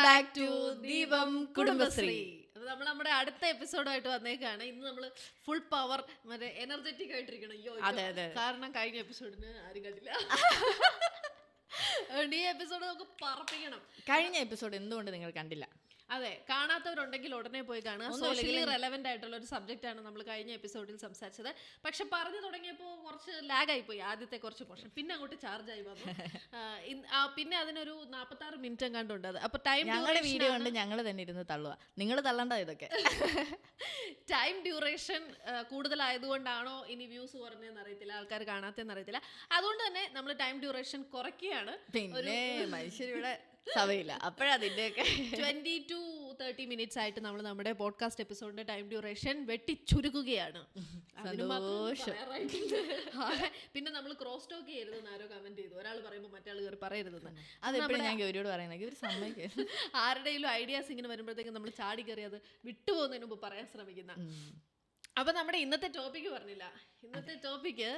Back to ദീപം കുടുംബശ്രീ. അപ്പൊ നമ്മൾ നമ്മുടെ അടുത്ത എപ്പിസോഡായിട്ട് വന്നേക്കാണ്. ഇന്ന് നമ്മൾ ഫുൾ പവർ മറ്റേ എനർജറ്റിക് ആയിട്ടിരിക്കണം. കാരണം കഴിഞ്ഞ എപ്പിസോഡിന് ആരും കണ്ടില്ല. ഈ എപ്പിസോഡ് നമുക്ക് പറപ്പിക്കണം. കഴിഞ്ഞ എപ്പിസോഡ് എന്തുകൊണ്ട് നിങ്ങൾ കണ്ടില്ല? അതെ, കാണാത്തവരുണ്ടെങ്കിൽ ഉടനെ പോയി കാണുക. സോഷ്യലി റെലവെന്റ് ആയിട്ടുള്ള ഒരു സബ്ജക്റ്റ് ആണ് നമ്മൾ കഴിഞ്ഞ എപ്പിസോഡിൽ സംസാരിച്ചത്. പക്ഷെ പറഞ്ഞു തുടങ്ങിയപ്പോൾ കുറച്ച് ലാഗായി പോയി ആദ്യത്തെ കുറച്ച് പോർഷൻ, പിന്നെ അങ്ങോട്ട് ചാർജ് ആയി വന്നു. പിന്നെ അതിനൊരു 46 മിനിറ്റ് കണ്ടുണ്ട്. അത് അപ്പൊ ടൈം ഞങ്ങളുടെ വീഡിയോ കണ്ട് ഞങ്ങൾ തന്നെ ഇരുന്ന് തള്ളുക. നിങ്ങൾ തള്ളണ്ട ഇതൊക്കെ. ടൈം ഡ്യൂറേഷൻ കൂടുതലായതുകൊണ്ടാണോ ഇനി വ്യൂസ് കുറഞ്ഞതെന്ന് അറിയത്തില്ല, ആൾക്കാർ കാണാത്തതെന്ന് അറിയത്തില്ല. അതുകൊണ്ട് തന്നെ നമ്മൾ ടൈം ഡ്യൂറേഷൻ കുറയ്ക്കുകയാണ്. പിന്നെ മനുഷ്യരിവിടെ സമയമില്ല, അപ്പോഴതിൻ്റെയൊക്കെ 20 to 30 മിനിറ്റ്സ് ആയിട്ട് നമ്മൾ നമ്മുടെ പോഡ്കാസ്റ്റ് എപ്പിസോഡിന്റെ ടൈം ഡ്യൂറേഷൻ വെട്ടിച്ചുരുക്കുകയാണ്. പിന്നെ നമ്മൾ ക്രോസ് ടോക്ക് ചെയ്യരുതെന്ന് ആരോ കമന്റ് ചെയ്തു. ഒരാൾ പറയുമ്പോൾ മറ്റേ ആൾ കയറി പറയരുതെന്ന്. അതെപ്പോഴും ഞാൻ ഗൗരിയോട് പറയുന്നത് ഒരു സമയം ആരുടെയും ഐഡിയാസ് ഇങ്ങനെ വരുമ്പോഴത്തേക്കും നമ്മൾ ചാടി കയറി അത് വിട്ടുപോകുന്നതിന് മുമ്പ് പറയാൻ ശ്രമിക്കുന്ന. അപ്പൊ നമ്മുടെ ഇന്നത്തെ ടോപ്പിക്ക് പറഞ്ഞില്ല. ഇന്നത്തെ ടോപ്പിക്ക്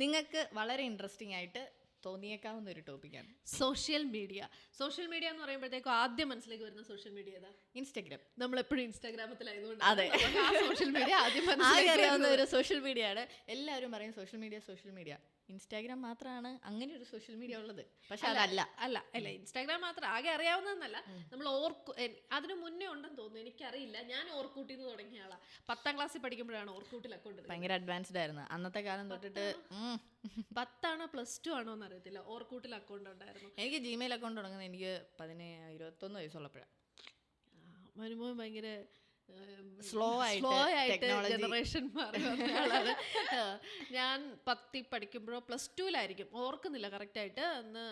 നിങ്ങൾക്ക് വളരെ ഇൻട്രസ്റ്റിംഗ് ആയിട്ട് തോന്നിയേക്കാവുന്ന ഒരു ടോപ്പിക്കാണ് സോഷ്യൽ മീഡിയ. സോഷ്യൽ മീഡിയ എന്ന് പറയുമ്പോഴത്തേക്കും ആദ്യം മനസ്സിലേക്ക് വരുന്ന സോഷ്യൽ മീഡിയ ഏതാ? ഇൻസ്റ്റാഗ്രാം. നമ്മളെപ്പോഴും ഇൻസ്റ്റാഗ്രാമത്തിലായതുകൊണ്ട് അതെ, സോഷ്യൽ മീഡിയ ആദ്യം അറിയാവുന്ന ഒരു സോഷ്യൽ മീഡിയ ആണ്. എല്ലാവരും പറയും സോഷ്യൽ മീഡിയ. ഇൻസ്റ്റാഗ്രാം മാത്രമാണ് അങ്ങനെ ഒരു സോഷ്യൽ മീഡിയ ഉള്ളത്. പക്ഷെ അതല്ല ഇൻസ്റ്റാഗ്രാം മാത്രം ആകെ അറിയാവുന്നതെന്നല്ല. നമ്മൾ അതിന് മുന്നേ ഉണ്ടെന്ന് തോന്നുന്നു, എനിക്കറിയില്ല. ഞാൻ ഓർക്കൂട്ടിൽ നിന്ന് തുടങ്ങിയ ആളാ. 10ാം ക്ലാസ്സിൽ പഠിക്കുമ്പോഴാണ് ഓർക്കൂട്ടിൽ അക്കൗണ്ട്. ഭയങ്കര അഡ്വാൻസ്ഡ് ആയിരുന്നു അന്നത്തെ കാലം തൊട്ടിട്ട്. 10 +2 ആണോ എന്ന് അറിയത്തില്ല, ഓർക്കൂട്ടിൽ അക്കൗണ്ട് ഉണ്ടായിരുന്നു. എനിക്ക് ജിമെയിൽ അക്കൗണ്ട് തുടങ്ങുന്നത് എനിക്ക് 21 വയസ്സുള്ളപ്പോഴാണ്. മനുമോൻ ഭയങ്കര സ്ലോ ആയിട്ട് ജനറേഷൻ മാറി വന്നയാളാണ്. ഞാൻ 10ൽ പഠിക്കുമ്പോഴോ +2ലായിരിക്കും, ഓർക്കുന്നില്ല കറക്റ്റായിട്ട്. അന്ന്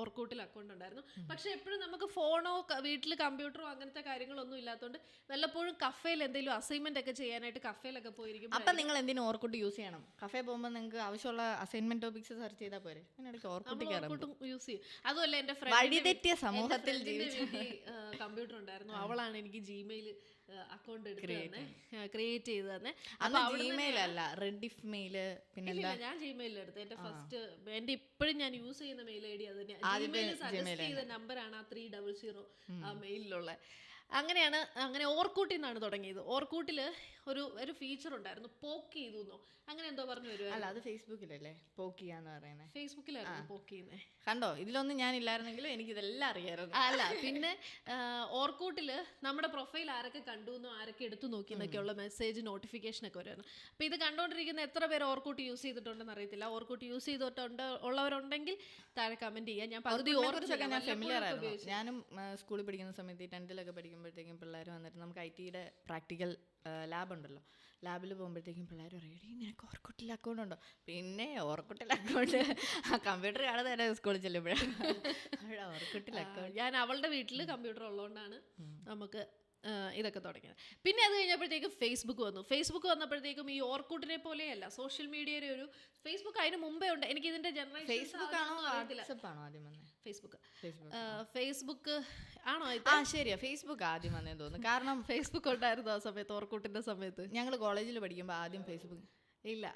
ഓർക്കൂട്ടിൽ അക്കൗണ്ട് ഉണ്ടായിരുന്നു. പക്ഷെ എപ്പോഴും നമുക്ക് ഫോണോ വീട്ടിൽ കമ്പ്യൂട്ടറോ അങ്ങനത്തെ കാര്യങ്ങളൊന്നും ഇല്ലാത്തതുകൊണ്ട് വല്ലപ്പോഴും കഫേയിൽ എന്തെങ്കിലും അസൈൻമെന്റ് ഒക്കെ ചെയ്യാനായിട്ട് കഫേയിലൊക്കെ പോയിരിക്കും. അപ്പം നിങ്ങൾ എന്തിനും ഓർക്കൂട്ട് യൂസ് ചെയ്യണം? കഫേ പോകുമ്പോൾ നിങ്ങൾക്ക് ആവശ്യമുള്ള അസൈൻമെന്റ് ടോപ്പിക്സ് സെർച്ച് ചെയ്താൽ പോരെ. ഓർക്കൂട്ടും യൂസ് ചെയ്യും. അതുമല്ല, എന്റെ വഴിതെറ്റിയ സമൂഹത്തിൽ കമ്പ്യൂട്ടർ ഉണ്ടായിരുന്നു. അവളാണ് എനിക്ക് ജിമെയിൽ അക്കൗണ്ട് ക്രിയേറ്റ് ചെയ്ത് തന്നെ. ജിമെയിൽ അല്ല, റെഡിഫ് മെയില്. പിന്നെ ഞാൻ ജിമെയിൽ എടുത്ത് എന്റെ ഫസ്റ്റ് എന്റെ ഇപ്പോഴും ഞാൻ യൂസ് ചെയ്യുന്ന മെയിൽ ഐ ഡി അത് തന്നെ. സജസ്റ്റ് ചെയ്ത നമ്പറാണ് ആ 300 ആ മെയിലുള്ള. അങ്ങനെ ഓർക്കൂട്ടിൽ നിന്നാണ് തുടങ്ങിയത്. ഓർക്കൂട്ടിൽ ഒരു ഫീച്ചർ ഉണ്ടായിരുന്നു, പോക്ക് ചെയ്തു അങ്ങനെ എന്തോ പറഞ്ഞു വരുവാ. അല്ല, അത് ഫേസ്ബുക്കിലല്ലേ പോക്ക് ചെയ്യാന്ന് പറയുന്നത്? ഫേസ്ബുക്കിലായിരുന്നു പോക്ക് ചെയ്യുന്നത്. കണ്ടോ, ഇതിലൊന്നും ഞാൻ ഇല്ലായിരുന്നെങ്കിലും എനിക്കിതെല്ലാം അറിയാമായിരുന്നു. അല്ല, പിന്നെ ഓർക്കൂട്ടിൽ നമ്മുടെ പ്രൊഫൈൽ ആരൊക്കെ കണ്ടു എന്നോ ആരൊക്കെ എടുത്തു നോക്കി എന്നൊക്കെയുള്ള മെസ്സേജ് നോട്ടിഫിക്കേഷൻ ഒക്കെ വരുന്നു. അപ്പോൾ ഇത് കണ്ടുകൊണ്ടിരിക്കുന്ന എത്ര പേര് ഓർക്കൂട്ട് യൂസ് ചെയ്തിട്ടുണ്ടെന്ന് അറിയത്തില്ല. ഓർക്കൂട്ട് യൂസ് ഉള്ളവരുണ്ടെങ്കിൽ താഴെ കമന്റ് ചെയ്യാം. ഞാൻ പകുതി ഞാനും സ്കൂളിൽ പഠിക്കുന്ന സമയത്ത് 10th പഠിക്കുമ്പോഴത്തേക്കും പിള്ളേർ വന്നിട്ട് നമുക്ക് IT-യുടെ പ്രാക്ടിക്കൽ ലാബ് ഉണ്ടല്ലോ, ലാബിൽ പോകുമ്പോഴത്തേക്കും പിള്ളേർ പറയും, നിനക്ക് ഓർക്കൂട്ടിൽ അക്കൗണ്ട് ഉണ്ടോ? പിന്നെ ഓർക്കൂട്ടിൽ അക്കൗണ്ട് കമ്പ്യൂട്ടർ കാണുന്ന സ്കൂളിൽ ചെല്ലുമ്പോഴാണ് ഓർക്കൂട്ടിൽ അക്കൗണ്ട്. ഞാൻ അവളുടെ വീട്ടിൽ കമ്പ്യൂട്ടർ ഉള്ളതുകൊണ്ടാണ് നമുക്ക് ഇതൊക്കെ തുടങ്ങിയത്. പിന്നെ അത് കഴിഞ്ഞപ്പോഴത്തേക്കും ഫേസ്ബുക്ക് വന്നപ്പോഴത്തേക്കും ഈ ഓർക്കൂട്ടിനെ പോലെയല്ല സോഷ്യൽ മീഡിയയുടെ ഒരു ഫേസ്ബുക്ക് അതിന് മുമ്പേ ഉണ്ട്. എനിക്ക് ഇതിന്റെ ജനറേഷൻ ഫേസ്ബുക്ക് ആണോ? ശരിയാ, ഫേസ്ബുക്ക് ആദ്യം വന്നേന്ന് തോന്നുന്നു. കാരണം ഫേസ്ബുക്ക് ഉണ്ടായിരുന്നു ആ സമയത്ത്, ഓർക്കൂട്ടിന്റെ സമയത്ത്. ഞങ്ങൾ കോളേജിൽ പഠിക്കുമ്പോൾ ആദ്യം ഫേസ്ബുക്ക് ഇല്ല,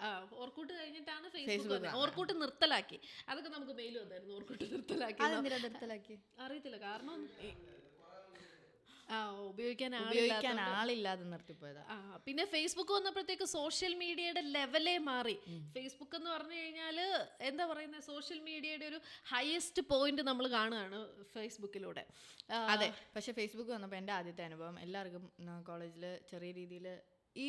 ഓർക്കൂട്ട് കഴിഞ്ഞിട്ടാണ് ഫേസ്ബുക്ക്. ഓർക്കൂട്ട് നിർത്തലാക്കി. അതൊക്കെ നമുക്ക് മെയിൽ വന്നായിരുന്നു. ഓർക്കൂട്ട് നിർത്തലാക്കി അറിയത്തില്ല, കാരണം ഉപയോഗിക്കാൻ ആളില്ലാതെ നിർത്തിപ്പോയതാ. പിന്നെ ഫേസ്ബുക്ക് വന്നപ്പോഴത്തേക്ക് സോഷ്യൽ മീഡിയയുടെ ലെവലേ മാറി. ഫേസ്ബുക്ക് എന്ന് പറഞ്ഞു കഴിഞ്ഞാൽ എന്താ പറയുന്നത്, സോഷ്യൽ മീഡിയയുടെ ഒരു ഹയസ്റ്റ് പോയിന്റ് നമ്മൾ കാണുകയാണ് ഫേസ്ബുക്കിലൂടെ. അതെ, പക്ഷെ ഫേസ്ബുക്ക് വന്നപ്പോൾ എൻ്റെ ആദ്യത്തെ അനുഭവം, എല്ലാവർക്കും കോളേജിൽ ചെറിയ രീതിയിൽ ഈ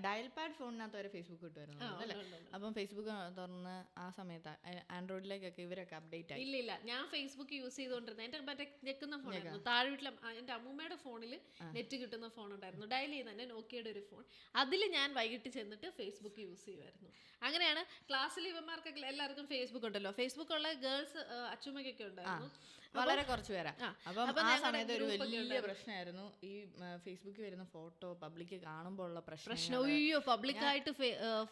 ഡയൽ പാഡ് ഫോണിനകത്ത് വരെ ഫേസ്ബുക്ക് കിട്ടുമായിരുന്നു അല്ലേ? അപ്പം ഫേസ്ബുക്ക് തുറന്ന് ആ സമയത്ത് ആൻഡ്രോയിഡിലേക്കൊക്കെ ഇവരൊക്കെ അപ്ഡേറ്റ് ആയി. ഇല്ല, ഞാൻ ഫേസ്ബുക്ക് യൂസ് ചെയ്തുകൊണ്ടിരുന്നത് എൻ്റെ മറ്റേ ഞെക്കുന്ന ഫോണായിരുന്നു. താഴെ വീട്ടിലെ എൻ്റെ അമ്മൂമ്മയുടെ ഫോണിൽ നെറ്റ് കിട്ടുന്ന ഫോൺ ഉണ്ടായിരുന്നു, ഡയൽ ചെയ്ത് തന്നെ, നോക്കിയയുടെ ഒരു ഫോൺ. അതിൽ ഞാൻ വൈകിട്ട് ചെന്നിട്ട് ഫേസ്ബുക്ക് യൂസ് ചെയ്യുമായിരുന്നു. അങ്ങനെയാണ് ക്ലാസ്സിൽ ഇവന്മാർക്കൊക്കെ എല്ലാവർക്കും ഫേസ്ബുക്ക് ഉണ്ടല്ലോ. ഫേസ്ബുക്ക് ഉള്ള ഗേൾസ് അച്ചുമ്മയ്ക്കൊക്കെ ഉണ്ടായിരുന്നു, വളരെ കുറച്ച് പേരാ. അപ്പം ആ സമയത്ത് ഒരു വലിയ പ്രശ്നമായിരുന്നു ഈ ഫേസ്ബുക്കിൽ വരുന്ന ഫോട്ടോ പബ്ലിക് കാണുമ്പോൾ ഉള്ള പ്രശ്നം. അയ്യോ, പബ്ലിക്കായിട്ട്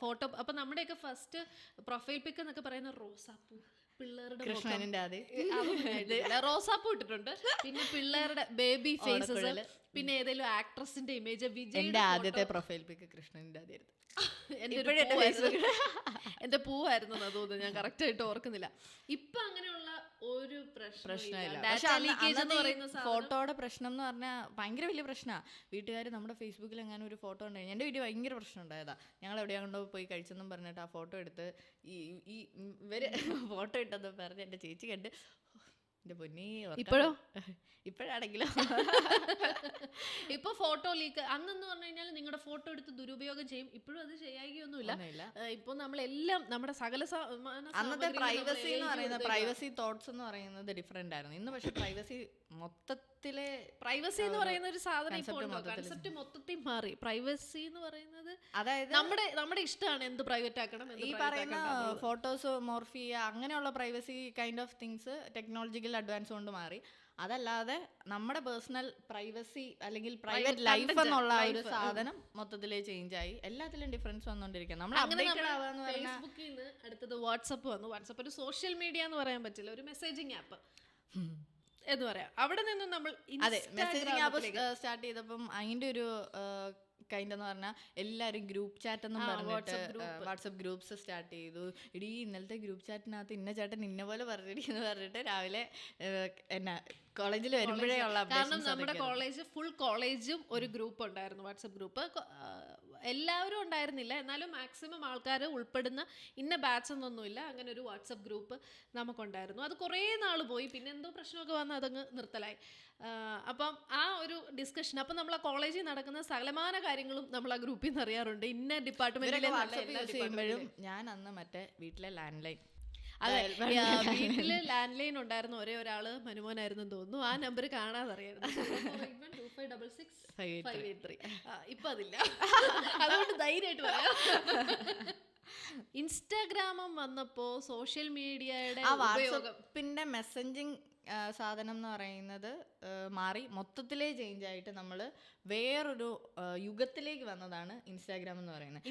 ഫോട്ടോ. അപ്പൊ നമ്മുടെയൊക്കെ ഫസ്റ്റ് പ്രൊഫൈൽ പിക്ക് എന്നൊക്കെ പറയുന്ന റോസാപ്പൂ, പിള്ളേരുടെ കൃഷ്ണനിന്റെ റോസാപ്പൂ ഇട്ടിട്ടുണ്ട്, പിന്നെ പിള്ളേരുടെ ബേബി ഫേസസ്, പിന്നെ ഏതെങ്കിലും ആക്ട്രസിന്റെ ഇമേജ്. എന്റെ ആദ്യത്തെ പ്രൊഫൈൽ പിക്ക് കൃഷ്ണന്റെ ആദ്യമായിരുന്നു. എന്റെ പൂവായിരുന്നു തോന്നുന്നു, ഞാൻ കറക്റ്റ് ആയിട്ട് ഓർക്കുന്നില്ല. ഇപ്പൊ അങ്ങനെയുള്ള ഒരു പ്രശ്നമില്ല. ഫോട്ടോയുടെ പ്രശ്നം എന്ന് പറഞ്ഞാൽ ഭയങ്കര വലിയ പ്രശ്നമാണ്. വീട്ടുകാർ നമ്മുടെ ഫേസ്ബുക്കിൽ എങ്ങനെ ഒരു ഫോട്ടോ ഉണ്ടായി, എൻ്റെ വീട്ടിൽ ഭയങ്കര പ്രശ്നം ഉണ്ടായതാ. ഞങ്ങൾ എവിടെയാ കൊണ്ടോ പോയി കഴിച്ചെന്നും പറഞ്ഞിട്ട് ആ ഫോട്ടോ എടുത്ത് ഇവര് ഫോട്ടോ ഇട്ടെന്ന് പറഞ്ഞ് എൻ്റെ ചേച്ചി കണ്ട് എന്റെ പൊന്നി. ഇപ്പോഴാണെങ്കിലോ ഇപ്പൊ ഫോട്ടോ ലീക്ക് അന്നെന്ന് പറഞ്ഞു കഴിഞ്ഞാൽ നിങ്ങളുടെ ഫോട്ടോ എടുത്ത് ദുരുപയോഗം ചെയ്യും. ഇപ്പോഴും അത് ചെയ്യാകിയൊന്നുമില്ല. ഇപ്പൊ നമ്മളെല്ലാം നമ്മുടെ സകല അന്നത്തെ പ്രൈവസി എന്ന് പറയുന്നത്, പ്രൈവസി തോട്ട്സ് എന്ന് പറയുന്നത് ഡിഫറെന്റ് ആയിരുന്നു. ഇന്ന് പക്ഷെ പ്രൈവസി മൊത്തത്തിലെ പ്രൈവസി എന്ന് പറയുന്ന ഒരു സാധനം കൺസെപ്റ്റ് മൊത്തത്തിൽ മാറി. പ്രൈവസി എന്ന് പറയുന്നത് അതായത് നമ്മുടെ ഇഷ്ടമാണ് എന്ത് പ്രൈവറ്റ് ആക്കണം. ഈ പറയുന്ന ഫോട്ടോസ് മോർഫിയ അങ്ങനെയുള്ള privacy kind of things technological advance കൊണ്ട് മാറി. അതല്ലാതെ നമ്മുടെ പേഴ്സണൽ പ്രൈവസി അല്ലെങ്കിൽ പ്രൈവറ്റ് ലൈഫ് എന്നുള്ള ഒരു സാധനം മൊത്തത്തിലേ ചേഞ്ച് ആയി. എല്ലാത്തിലും ഡിഫറൻസ് വന്നുകൊണ്ടിരിക്കുക. നമ്മൾ അപ്ഡേറ്റഡ് ആവാന്ന് പറഞ്ഞാൽ ഫേസ്ബുക്കിൽ നിന്ന് അടുത്തത് വാട്സപ്പ് വന്നു. വാട്സപ്പ് ഒരു സോഷ്യൽ മീഡിയ എന്ന് പറയാൻ പറ്റില്ല, ഒരു മെസ്സേജിങ് ആപ്പ് എന്ന് പറയാം. അവിടെ നിന്ന് നമ്മൾ മെസ്സേജിങ് ആപ്പ് സ്റ്റാർട്ട് ചെയ്തപ്പം അതിന്റെ ഒരു കൈൻഡ് എന്ന് പറഞ്ഞാൽ എല്ലാവരും ഗ്രൂപ്പ് ചാറ്റ് എന്നും പറഞ്ഞിട്ട് വാട്സപ്പ് ഗ്രൂപ്പ്സ് സ്റ്റാർട്ട് ചെയ്തു. ഇടീ ഇന്നലത്തെ ഗ്രൂപ്പ് ചാറ്റിനകത്ത് ഇന്ന ചേട്ടൻ ഇന്ന പോലെ പറഞ്ഞിടി എന്ന് പറഞ്ഞിട്ട് രാവിലെ എന്നാ കോളേജിൽ വരുമ്പോഴേ ഉള്ള കാരണം നമ്മുടെ ഫുൾ കോളേജും ഒരു ഗ്രൂപ്പ് ഉണ്ടായിരുന്നു, വാട്സപ്പ് ഗ്രൂപ്പ്. എല്ലാവരും ഉണ്ടായിരുന്നില്ല, എന്നാലും മാക്സിമം ആൾക്കാർ ഉൾപ്പെടുന്ന ഇന്ന ബാച്ച് എന്നൊന്നുമില്ല, അങ്ങനെ ഒരു വാട്സപ്പ് ഗ്രൂപ്പ് നമുക്കുണ്ടായിരുന്നു. അത് കുറേ നാൾ പോയി, പിന്നെ എന്തോ പ്രശ്നമൊക്കെ വന്ന് അതങ്ങ് നിർത്തലായി. അപ്പം ആ ഒരു ഡിസ്കഷൻ, അപ്പം നമ്മൾ ആ കോളേജിൽ നടക്കുന്ന സകലമാന കാര്യങ്ങളും നമ്മൾ ആ ഗ്രൂപ്പിൽ നിന്ന് അറിയാറുണ്ട്. ഇന്ന ഡിപ്പാർട്ട്മെന്റിലെ ഞാൻ അന്ന് മറ്റേ വീട്ടിലെ ലാൻഡ് ലൈൻ, അതെ വീട്ടില് ലാൻഡ് ലൈൻ ഉണ്ടായിരുന്നു, ഒരേ ഒരാള് മനുമോനായിരുന്നു തോന്നുന്നു. ആ നമ്പർ കാണാതറിയായിരുന്നു. ഇപ്പൊ അതില്ല, അതുകൊണ്ട് ധൈര്യമായിട്ട് പറയാം. ഇൻസ്റ്റാഗ്രാമും വന്നപ്പോ സോഷ്യൽ മീഡിയയുടെ പിന്നെ മെസ്സഞ്ചിങ് സാധനം എന്ന് പറയുന്നത് മാറി മൊത്തത്തിലേ ചേഞ്ച് ആയിട്ട് നമ്മൾ വേറൊരു യുഗത്തിലേക്ക് വന്നതാണ് ഇൻസ്റ്റാഗ്രാം എന്ന് പറയുന്നത്.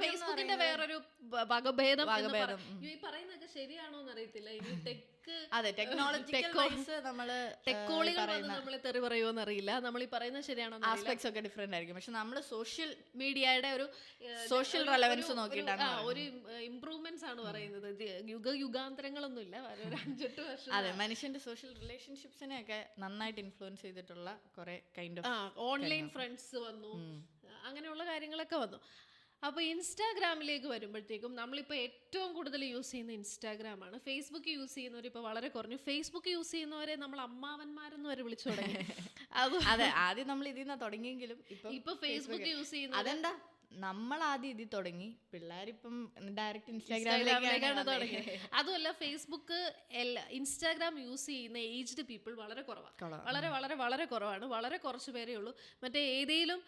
ഫേസ്ബുക്കിന്റെ വേറൊരു വകഭേദം. ഈ പറയുന്നതൊക്കെ ശരിയാണോ എന്നറിയത്തില്ല. അതെ, നമ്മള് തെറി പറയുമോന്ന് അറിയില്ല, നമ്മൾ ഈ പറയുന്നത് ശരിയാണോ. ആസ്പെക്ട്സ് ഒക്കെ ഡിഫറെന്റ് ആയിരിക്കും, പക്ഷെ നമ്മൾ സോഷ്യൽ മീഡിയയുടെ ഒരു സോഷ്യൽ റെലവൻസ് നോക്കിയിട്ടാണ് ഒരു ഇംപ്രൂവ്മെന്റ്സ് ആണ് പറയുന്നത്. യുഗാന്തരങ്ങളൊന്നും ഇല്ല, ഒരു 5-8 വർഷം. അതെ, മനുഷ്യന്റെ സോഷ്യൽ റിലേഷൻഷിപ്സിനെ ഒക്കെ നന്നായിട്ട് ഇൻഫ്ലുവൻസ് ചെയ്തിട്ടുള്ള കുറെ കൈൻഡ് ഓഫ് ഓൺലൈൻ ഫ്രണ്ട്സ് വന്നു, അങ്ങനെയുള്ള കാര്യങ്ങളൊക്കെ വന്നു. അപ്പോൾ ഇൻസ്റ്റാഗ്രാമിലേക്ക് വരുമ്പോഴത്തേക്കും നമ്മളിപ്പോൾ ഏറ്റവും കൂടുതൽ യൂസ് ചെയ്യുന്ന ഇൻസ്റ്റാഗ്രാമാണ്. ഫേസ്ബുക്ക് യൂസ് ചെയ്യുന്നവർ ഇപ്പോൾ വളരെ കുറഞ്ഞു. ഫേസ്ബുക്ക് യൂസ് ചെയ്യുന്നവരെ നമ്മൾ അമ്മാവന്മാരെന്ന് വരെ വിളിച്ചു തുടങ്ങി. അതെ, ആദ്യം നമ്മൾ ഇതിൽ നിന്ന് തുടങ്ങിയെങ്കിലും ഇപ്പൊ ഫേസ്ബുക്ക് യൂസ് ചെയ്യുന്ന അതെന്താ, നമ്മൾ ആദ്യം ഇതിൽ തുടങ്ങി, പിള്ളേരിപ്പം ഡയറക്റ്റ് ഇൻസ്റ്റാഗ്രാമിലേക്കാണ് തുടങ്ങിയത്. അതുമല്ല, ഫേസ്ബുക്ക് ഇൻസ്റ്റാഗ്രാം യൂസ് ചെയ്യുന്ന ഏജ്ഡ് പീപ്പിൾ വളരെ കുറവാണ്, വളരെ വളരെ വളരെ കുറവാണ്. വളരെ കുറച്ച് പേരേ ഉള്ളൂ. മറ്റേ ഏതെങ്കിലും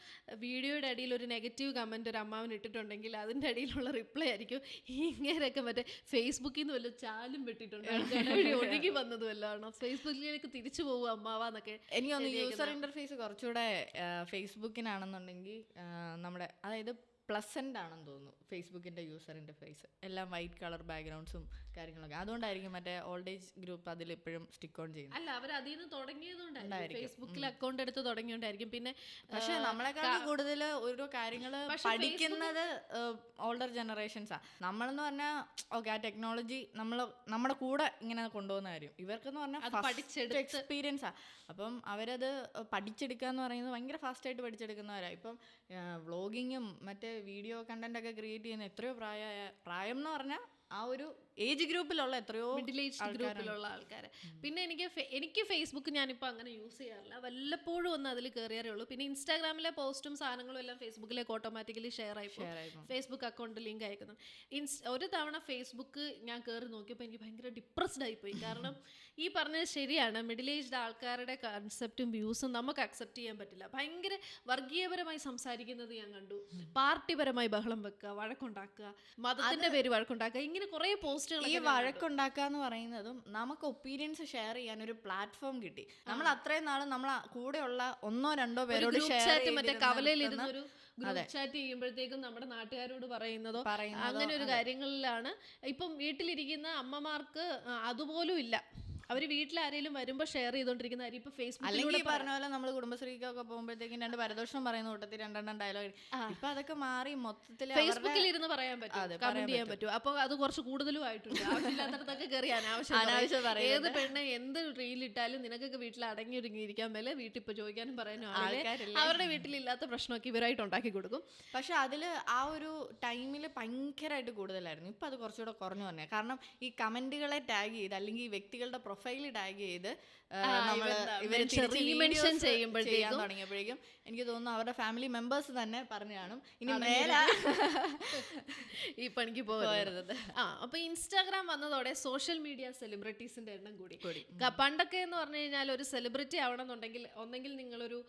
വീഡിയോയുടെ അടിയിൽ ഒരു നെഗറ്റീവ് കമന്റ് ഒരു അമ്മാവൻ ഇട്ടിട്ടുണ്ടെങ്കിൽ അതിന്റെ അടിയിലുള്ള റിപ്ലൈ ആയിരിക്കും ഇങ്ങനെയൊക്കെ മറ്റേ ഫേസ്ബുക്കിൽ നിന്ന് വല്ല ചാലും വെട്ടിട്ടുണ്ട്, ഒഴുകി വന്നതുമല്ലോ ഫേസ്ബുക്കിലേക്ക് തിരിച്ചു പോകുക അമ്മാവെന്നൊക്കെ. എനിക്ക് തോന്നുന്നു യൂസർ ഇന്റർഫേസ് കുറച്ചുകൂടെ ഫേസ്ബുക്കിനാണെന്നുണ്ടെങ്കിൽ നമ്മുടെ, അതായത് പ്ലസന്റ് ആണെന്ന് തോന്നുന്നു ഫേസ്ബുക്കിന്റെ യൂസർ ഇന്റർഫേസ്. എല്ലാം വൈറ്റ് കളർ ബാക്ക്ഗ്രൗണ്ട്സും കാര്യങ്ങളൊക്കെ. അതുകൊണ്ടായിരിക്കും മറ്റേ ഓൾഡ് ഏജ് ഗ്രൂപ്പ് അതിൽ എപ്പോഴും സ്റ്റിക്ക് ഓൺ ചെയ്യുന്നത്. അല്ല, അവർ അതിൽ നിന്ന് തുടങ്ങിയതുകൊണ്ടായിരിക്കും, ഫേസ്ബുക്കിൽ അക്കൗണ്ട് എടുത്ത് തുടങ്ങിയോണ്ടായിരിക്കും. പിന്നെ പക്ഷെ നമ്മളെക്കാൾ കൂടുതൽ ഓരോ കാര്യങ്ങൾ പഠിക്കുന്നത് ഓൾഡർ ജനറേഷൻസാ. നമ്മളെന്ന് പറഞ്ഞാൽ ഓക്കെ, ആ ടെക്നോളജി നമ്മുടെ കൂടെ ഇങ്ങനെ കൊണ്ടുപോകുന്ന കാര്യം. ഇവർക്കെന്ന് പറഞ്ഞാൽ എക്സ്പീരിയൻസാ. അപ്പം അവരത് പഠിച്ചെടുക്കുക എന്ന് പറയുന്നത് ഭയങ്കര ഫാസ്റ്റായിട്ട് പഠിച്ചെടുക്കുന്നവരാണ്. ഇപ്പം വ്ളോഗിങ്ങും മറ്റേ വീഡിയോ കണ്ടന്റ് ഒക്കെ ക്രിയേറ്റ് ചെയ്യുന്ന എത്രയോ പ്രായം എന്ന് പറഞ്ഞാൽ ആ ഒരു ഏജ് ഗ്രൂപ്പിലുള്ള എത്രയോ മിഡിൽ ഏജ് ഗ്രൂപ്പിലുള്ള ആൾക്കാർ. പിന്നെ എനിക്ക് ഫേസ്ബുക്ക് ഞാനിപ്പോൾ അങ്ങനെ യൂസ് ചെയ്യാറില്ല, വല്ലപ്പോഴും ഒന്ന് അതിൽ കയറിയാറേ ഉള്ളൂ. പിന്നെ ഇൻസ്റ്റാഗ്രാമിലെ പോസ്റ്റും സാധനങ്ങളും എല്ലാം ഫേസ്ബുക്കിലേക്ക് ഓട്ടോമാറ്റിക്കലി ഷെയർ ആയി ഫേസ്ബുക്ക് അക്കൗണ്ട് ലിങ്ക് അയക്കുന്നു. ഒരു തവണ ഫേസ്ബുക്ക് ഞാൻ കയറി നോക്കിയപ്പോൾ എനിക്ക് ഭയങ്കര ഡിപ്രസ്ഡ് ആയിപ്പോയി. കാരണം ഈ പറഞ്ഞത് ശരിയാണ്, മിഡിൽ ഏജ്ഡ് ആൾക്കാരുടെ കൺസെപ്റ്റും വ്യൂസും നമുക്ക് അക്സെപ്റ്റ് ചെയ്യാൻ പറ്റില്ല. ഭയങ്കര വർഗീയപരമായി സംസാരിക്കുന്നത് ഞാൻ കണ്ടു, പാർട്ടിപരമായി ബഹളം വെക്കുക, വഴക്കുണ്ടാക്കുക, മതത്തിന്റെ പേര് വഴക്കുണ്ടാക്കുക, ഇങ്ങനെ കുറേ പോസ്റ്റുകൾ. ഈ വഴക്കുണ്ടാക്കുക എന്ന് പറയുന്നതും നമുക്ക് ഒപ്പീനിയൻസ് ഷെയർ ചെയ്യാൻ ഒരു പ്ലാറ്റ്ഫോം കിട്ടി. നമ്മൾ അത്രയും നാളും നമ്മളെ കൂടെയുള്ള 1-2 പേരോട് മറ്റേ കവലയിലിരുന്ന ഒരു ഗ്രൂപ്പ് ചാറ്റ് ചെയ്യുമ്പോഴത്തേക്കും നമ്മുടെ നാട്ടുകാരോട് പറയുന്നതോ അങ്ങനെ ഒരു കാര്യങ്ങളിലാണ്. ഇപ്പം വീട്ടിലിരിക്കുന്ന അമ്മമാർക്ക് അതുപോലും ഇല്ല. അവർ വീട്ടിൽ ആരെങ്കിലും വരുമ്പോൾ ഷെയർ ചെയ്തുകൊണ്ടിരിക്കുന്ന കാര്യം ഇപ്പൊ അല്ലെങ്കിൽ ഫേസ്ബുക്കിലൂടെ ഈ പറഞ്ഞ പോലെ നമ്മൾ കുടുംബശ്രീക്കൊക്കെ പോകുമ്പോഴത്തേക്കും 2 പരദോഷം പറയുന്ന കൂട്ടത്തിൽ 2 ഡയലോഗ് ഇപ്പൊ അതൊക്കെ മാറി മൊത്തത്തിൽ ഫേസ്ബുക്കിൽ ഇരുന്ന് പറയാൻ പറ്റും, കമന്റ് ചെയ്യാൻ പറ്റും. അപ്പൊ അത് കുറച്ച് കൂടുതലും ആയിട്ടുണ്ട്. ആവശ്യമില്ലാത്തടത്തൊക്കെ കയറി അനാവശ്യം ഏത് പെണ്ണ് എന്ത് റീലിട്ടാലും നിനക്കൊക്കെ വീട്ടിൽ അടങ്ങി ഒരുങ്ങിയിരിക്കാൻ മേലെ വീട്ടിൽ ഇപ്പൊ ചോദിക്കാനും പറയാനും അവരുടെ വീട്ടിലില്ലാത്ത പ്രശ്നമൊക്കെ ഇവരായിട്ട് ഉണ്ടാക്കി കൊടുക്കും. പക്ഷെ അതിൽ ആ ഒരു ടൈമിൽ ഭയങ്കരമായിട്ട് കൂടുതലായിരുന്നു. ഇപ്പം അത് കുറച്ചുകൂടെ കുറഞ്ഞു തന്നെ. കാരണം ഈ കമന്റുകളെ ടാഗ് ചെയ്ത് അല്ലെങ്കിൽ ഈ വ്യക്തികളുടെ പ്രൊഫൈൽ ടാഗ് ചെയ്ത് മെൻഷൻ ചെയ്യുമ്പോഴത്തേക്കും തുടങ്ങിയപ്പോഴേക്കും എനിക്ക് തോന്നുന്നു അവരുടെ ഫാമിലി മെമ്പേഴ്സ് തന്നെ പറഞ്ഞു കാണും ഇനി മേല ഈ പണിക്ക് പോകരുത്. അപ്പൊ ഇൻസ്റ്റാഗ്രാം വന്നതോടെ സോഷ്യൽ മീഡിയ സെലിബ്രിറ്റീസിന്റെ എണ്ണം കൂടി. പണ്ടൊക്കെ എന്ന് പറഞ്ഞു കഴിഞ്ഞാൽ ഒരു സെലിബ്രിറ്റി ആവണമെന്നുണ്ടെങ്കിൽ ഒന്നെങ്കിൽ നിങ്ങളൊരു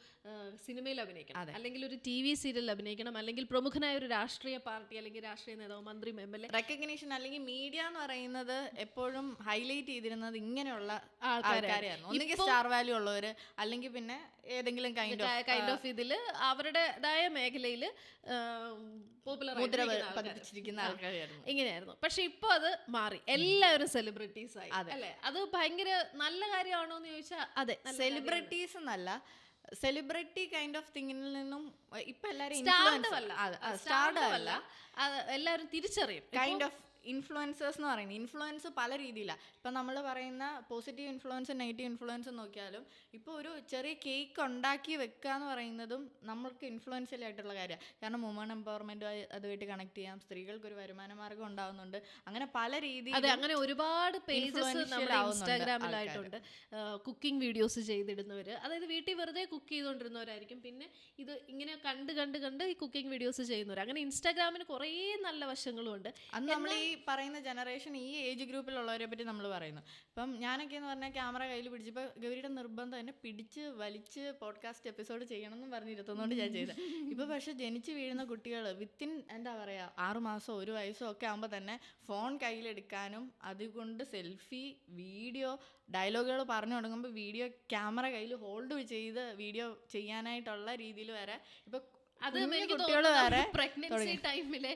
സിനിമയിൽ അഭിനയിക്കണം, അല്ലെങ്കിൽ ഒരു TV സീരിയലിൽ അഭിനയിക്കണം, അല്ലെങ്കിൽ പ്രമുഖനായ ഒരു രാഷ്ട്രീയ പാർട്ടി അല്ലെങ്കിൽ രാഷ്ട്രീയ നേതാവ്, മന്ത്രി, MLA റെക്കഗ്നീഷൻ അല്ലെങ്കിൽ മീഡിയ എന്ന് പറയുന്നത് എപ്പോഴും ഹൈലൈറ്റ് ചെയ്തിരുന്നത് ഇങ്ങനെയുള്ള ആൾക്കാരെയായിരുന്നു. ഒന്നുകിൽ സ്റ്റാർ വാല്യൂ ഉള്ളവര്, അല്ലെങ്കിൽ പിന്നെ ഏതെങ്കിലും കൈൻഡ് ഓഫ് ഇതില് അവരുടേതായ മേഖലയിൽ പോപ്പുലർ പതിപ്പിച്ചിരിക്കുന്ന ആൾക്കാരായിരുന്നു. ഇങ്ങനെയായിരുന്നു. പക്ഷെ ഇപ്പൊ അത് മാറി, എല്ലാവരും സെലിബ്രിറ്റീസ് ആയി അല്ലേ? അത് ഭയങ്കര നല്ല കാര്യമാണോ എന്ന് ചോദിച്ചാൽ അതെ, സെലിബ്രിറ്റീസ് എന്നല്ല, സെലിബ്രിറ്റി കൈൻഡ് ഓഫ് തിങ്ങിൽ നിന്നും ഇപ്പൊ എല്ലാരും എല്ലാവരും തിരിച്ചറിയും. കൈൻഡ് ഓഫ് ഇൻഫ്ലുവൻസേഴ്സ് എന്ന് പറയുന്നത് ഇൻഫ്ലുവൻസ് പല രീതിയിലാണ്. ഇപ്പം നമ്മൾ പറയുന്ന പോസിറ്റീവ് ഇൻഫ്ലുവൻസ് നെഗറ്റീവ് ഇൻഫ്ലുവൻസ് നോക്കിയാലും ഇപ്പോൾ ഒരു ചെറിയ കേക്ക് ഉണ്ടാക്കി വെക്കുക എന്ന് പറയുന്നതും നമ്മൾക്ക് ഇൻഫ്ലുവൻഷ്യൽ ആയിട്ടുള്ള കാര്യമാണ്. കാരണം വുമൺ എംപവർമെൻറ്റ് അതുമായിട്ട് കണക്ട് ചെയ്യാം, സ്ത്രീകൾക്ക് ഒരു വരുമാന മാർഗ്ഗം ഉണ്ടാവുന്നുണ്ട്. അങ്ങനെ പല രീതിയിൽ അങ്ങനെ ഒരുപാട് പേജസ് നമ്മുടെ ഇൻസ്റ്റാഗ്രാമിലായിട്ടുണ്ട്. കുക്കിംഗ് വീഡിയോസ് ചെയ്തിടുന്നവർ, അതായത് വീട്ടിൽ വെറുതെ കുക്ക് ചെയ്തുകൊണ്ടിരുന്നവരായിരിക്കും, പിന്നെ ഇത് ഇങ്ങനെ കണ്ട് ഈ കുക്കിംഗ് വീഡിയോസ് ചെയ്യുന്നവർ. അങ്ങനെ ഇൻസ്റ്റാഗ്രാമിന് കുറേ നല്ല വശങ്ങളും ഉണ്ട്. അന്ന് നമ്മൾ ഈ പറയുന്ന ജനറേഷൻ, ഈ ഏജ് ഗ്രൂപ്പിലുള്ളവരെ പറ്റി നമ്മൾ പറയുന്നു. ഇപ്പം ഞാനൊക്കെ എന്ന് പറഞ്ഞാൽ ക്യാമറ കയ്യിൽ പിടിച്ചപ്പോൾ ഗൗരിയുടെ നിർബന്ധം എന്നെ പിടിച്ച് വലിച്ച് പോഡ്കാസ്റ്റ് എപ്പിസോഡ് ചെയ്യണം എന്ന് പറഞ്ഞിരുത്തുന്നതുകൊണ്ട് ഞാൻ ചെയ്തത്. ഇപ്പോൾ പക്ഷേ ജനിച്ച് വീഴുന്ന കുട്ടികൾ വിത്തിൻ എന്താ പറയുക 6 മാസമോ 1 വയസ്സോ ഒക്കെ ആകുമ്പോൾ തന്നെ ഫോൺ കയ്യിലെടുക്കാനും അതുകൊണ്ട് സെൽഫി, വീഡിയോ, ഡയലോഗുകൾ പറഞ്ഞു തുടങ്ങുമ്പോൾ വീഡിയോ ക്യാമറ കയ്യിൽ ഹോൾഡ് ചെയ്ത് വീഡിയോ ചെയ്യാനായിട്ടുള്ള രീതിയിൽ വരെ ഇപ്പോൾ അത് പ്രഗ്നൻസി ടൈമിലെ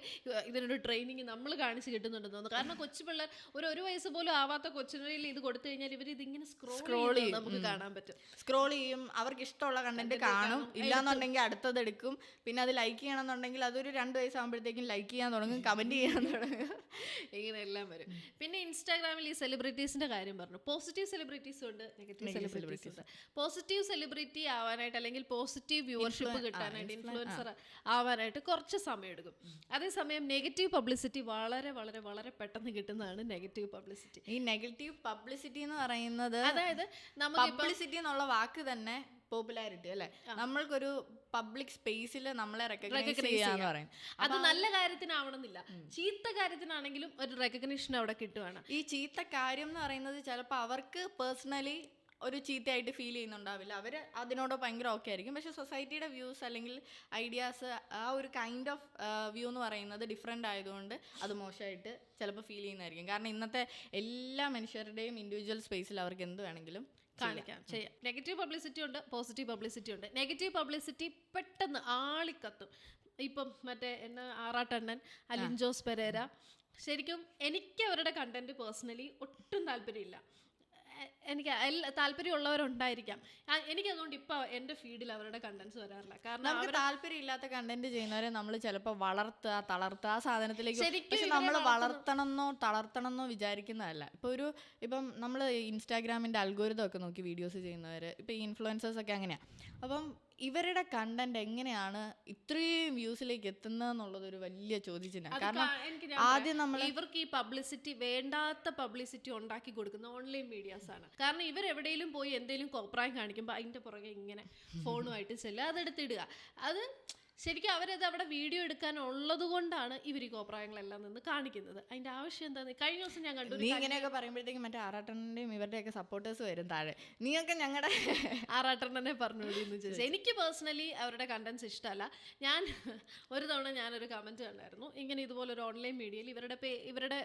ഇതിനൊരു ട്രെയിനിങ് നമ്മൾ കാണിച്ച് കിട്ടുന്നുണ്ടെന്ന് തോന്നുന്നു. കാരണം കൊച്ചു പിള്ളേർ ഒരു വയസ്സ് പോലും ആവാത്ത കൊച്ചുകളിൽ ഇത് കൊടുത്തു കഴിഞ്ഞാൽ ഇവർ ഇതിങ്ങനെ സ്ക്രോൾ ചെയ്യും, നമുക്ക് കാണാൻ പറ്റും. സ്ക്രോൾ ചെയ്യും, അവർക്ക് ഇഷ്ടമുള്ള കണ്ടന്റ് കാണും, ഇല്ലാന്നുണ്ടെങ്കിൽ അടുത്തത് എടുക്കും. പിന്നെ അത് ലൈക്ക് ചെയ്യണമെന്നുണ്ടെങ്കിൽ അതൊരു 2 വയസ്സാകുമ്പോഴത്തേക്കും ലൈക്ക് ചെയ്യാൻ തുടങ്ങും, കമന്റ് ചെയ്യാൻ തുടങ്ങും, ഇങ്ങനെ എല്ലാം വരും. പിന്നെ ഇൻസ്റ്റാഗ്രാമിൽ ഈ സെലിബ്രിറ്റീസിന്റെ കാര്യം പറഞ്ഞു. പോസിറ്റീവ് സെലിബ്രിറ്റീസും ഉണ്ട്, നെഗറ്റീവ് സെലിബ്രിറ്റീസും ഉണ്ട്. പോസിറ്റീവ് സെലിബ്രിറ്റി ആവാനായിട്ട് അല്ലെങ്കിൽ പോസിറ്റീവ് വ്യൂവർഷിപ്പ് കിട്ടാനായിട്ട്, ഇൻഫ്ലുവൻസർ ആവാനായിട്ട് കുറച്ച് സമയം എടുക്കും. അതേസമയം നെഗറ്റീവ് പബ്ലിസിറ്റി വളരെ വളരെ വളരെ പെട്ടെന്ന് കിട്ടുന്നതാണ് നെഗറ്റീവ് പബ്ലിസിറ്റി. ഈ നെഗറ്റീവ് പബ്ലിസിറ്റി എന്ന് പറയുന്നത്, അതായത് പബ്ലിസിറ്റി എന്നുള്ള വാക്ക് തന്നെ പോപ്പുലാരിറ്റി അല്ലേ, നമ്മൾക്കൊരു പബ്ലിക് സ്പേസിൽ നമ്മളെ റെക്കഗ്നൈസ് ചെയ്യാന്ന് പറയും. അത് നല്ല കാര്യത്തിനാവണമെന്നില്ല, ചീത്ത കാര്യത്തിനാണെങ്കിലും ഒരു റെക്കഗ്നീഷൻ അവിടെ കിട്ടുവാണ്. ഈ ചീത്ത കാര്യം എന്ന് പറയുന്നത് ചിലപ്പോൾ അവർക്ക് പേഴ്സണലി ഒരു ചീത്തയായിട്ട് ഫീൽ ചെയ്യുന്നുണ്ടാവില്ല, അവർ അതിനോട് ഭയങ്കര ഓക്കെ ആയിരിക്കും. പക്ഷേ സൊസൈറ്റിയുടെ വ്യൂസ് അല്ലെങ്കിൽ ഐഡിയാസ്, ആ ഒരു കൈൻഡ് ഓഫ് വ്യൂ എന്ന് പറയുന്നത് ഡിഫറെൻ്റ് ആയതുകൊണ്ട് അത് മോശമായിട്ട് ചിലപ്പോൾ ഫീൽ ചെയ്യുന്നതായിരിക്കും. കാരണം ഇന്നത്തെ എല്ലാ മനുഷ്യരുടെയും ഇൻഡിവിജ്വൽ സ്പേസിൽ അവർക്ക് എന്ത് വേണമെങ്കിലും ചെയ്യാം. നെഗറ്റീവ് പബ്ലിസിറ്റി ഉണ്ട്, പോസിറ്റീവ് പബ്ലിസിറ്റി ഉണ്ട്. നെഗറ്റീവ് പബ്ലിസിറ്റി പെട്ടെന്ന് ആളിക്കത്തും. ഇപ്പം മറ്റേ ആറാട്ടണ്ണൻ, അലിൻ ജോസ് പെരേര, ശരിക്കും എനിക്ക് അവരുടെ കണ്ടന്റ് പേഴ്സണലി ഒട്ടും താല്പര്യമില്ല. എനിക്ക് താല്പര്യമുള്ളവരുണ്ടായിരിക്കാം, എനിക്കതുകൊണ്ട് ഇപ്പൊ എന്റെ ഫീഡിൽ അവരുടെ കണ്ടന്റ്സ് വരാറില്ല. കാരണം നമുക്ക് താല്പര്യമില്ലാത്ത കണ്ടന്റ് ചെയ്യുന്നവരെ നമ്മൾ ചിലപ്പോൾ തളർത്തുക ആ സാധനത്തിലേക്ക്. പക്ഷെ നമ്മൾ വളർത്തണമെന്നോ തളർത്തണമെന്നോ വിചാരിക്കുന്നതല്ല. ഇപ്പം നമ്മൾ ഇൻസ്റ്റാഗ്രാമിന്റെ അൽഗോരിതം ഒക്കെ നോക്കി വീഡിയോസ് ചെയ്യുന്നവർ, ഇപ്പൊ ഈ ഇൻഫ്ലുവൻസേഴ്സ് ഒക്കെ അങ്ങനെയാ. അപ്പം ഇവരുടെ കണ്ടന്റ് എങ്ങനെയാണ് ഇത്രയും വ്യൂസിലേക്ക് എത്തുന്നതെന്നുള്ളത് ഒരു വലിയ ചോദ്യചിഹ്നം. കാരണം ആദ്യം നമ്മൾ ഇവർക്ക് ഈ പബ്ലിസിറ്റി, വേണ്ടാത്ത പബ്ലിസിറ്റി ഉണ്ടാക്കി കൊടുക്കുന്ന ഓൺലൈൻ മീഡിയാസ് ആണ്. കാരണം ഇവർ എവിടെയെങ്കിലും പോയി എന്തെങ്കിലും കോപ്രായം കാണിക്കുമ്പോൾ അതിന്റെ പുറകെ ഇങ്ങനെ ഫോണുമായിട്ട് ചെല്ലുക, അതെടുത്തിടുക. അത് ശരിക്കും അവരത് അവിടെ വീഡിയോ എടുക്കാനുള്ളത് കൊണ്ടാണ് ഇവർ ഈ കോപ്രായങ്ങളെല്ലാം നിന്ന് കാണിക്കുന്നത്. അതിന്റെ ആവശ്യം എന്താന്ന് കഴിഞ്ഞ ദിവസം ഞാൻ കണ്ടു. നീ ഇങ്ങനെയൊക്കെ പറയുമ്പോഴത്തേക്കും മറ്റേ ആറാട്ടണ്ണന്റെയും ഇവരുടെയൊക്കെ സപ്പോർട്ടേഴ്സ് വരും താഴെ, നീയൊക്കെ ഞങ്ങളുടെ ആറാട്ടണ്ണനെ പറഞ്ഞോളൂ എന്ന് ചോദിച്ചാൽ. എനിക്ക് പേഴ്സണലി അവരുടെ കണ്ടന്റ്സ് ഇഷ്ടമല്ല. ഒരു തവണ ഞാനൊരു കമന്റ് കണ്ടായിരുന്നു, ഇങ്ങനെ ഇതുപോലെ ഒരു ഓൺലൈൻ മീഡിയയിൽ ഇവരുടെ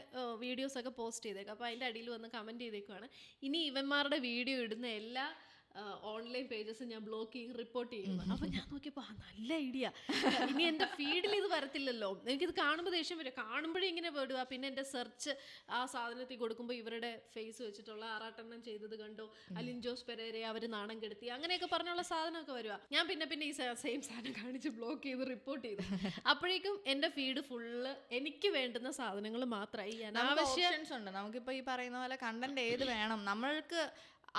വീഡിയോസ് ഒക്കെ പോസ്റ്റ് ചെയ്തേക്കാം. അപ്പോൾ അതിൻ്റെ അടിയിൽ വന്ന് കമന്റ് ചെയ്തേക്കുവാണ്, ഇനി ഇവന്മാരുടെ വീഡിയോ ഇടുന്ന എല്ലാ ഓൺലൈൻ പേജസ് ഞാൻ ബ്ലോക്ക് ചെയ്യും, റിപ്പോർട്ട് ചെയ്യുന്നു. അപ്പം ഞാൻ നോക്കിയപ്പോൾ നല്ല ഐഡിയ, ഇനി എൻ്റെ ഫീഡിൽ ഇത് വരത്തില്ലല്ലോ, എനിക്കിത് കാണുമ്പോൾ ദേഷ്യം വരും, കാണുമ്പോഴേ ഇങ്ങനെ വിടുക. പിന്നെ എൻ്റെ സെർച്ച് ആ സാധനത്തിൽ കൊടുക്കുമ്പോൾ ഇവരുടെ ഫേസ് വെച്ചിട്ടുള്ള ആറാട്ടെണ്ണം ചെയ്തത് കണ്ടോ, അലിൻ ജോസ് പെരേരെ അവർ നാണം കെടുത്തി, അങ്ങനെയൊക്കെ പറഞ്ഞുള്ള സാധനമൊക്കെ വരിക. ഞാൻ പിന്നെ ഈ സെയിം സാധനം കാണിച്ച് ബ്ലോക്ക് ചെയ്ത് റിപ്പോർട്ട് ചെയ്തു. അപ്പോഴേക്കും എൻ്റെ ഫീഡ് ഫുള്ള് എനിക്ക് വേണ്ടുന്ന സാധനങ്ങൾ മാത്രമായി. ഓപ്ഷൻസ് ഉണ്ട് നമുക്കിപ്പോൾ ഈ പറയുന്ന പോലെ കണ്ടന്റ് ഏത് വേണം, നമ്മൾക്ക്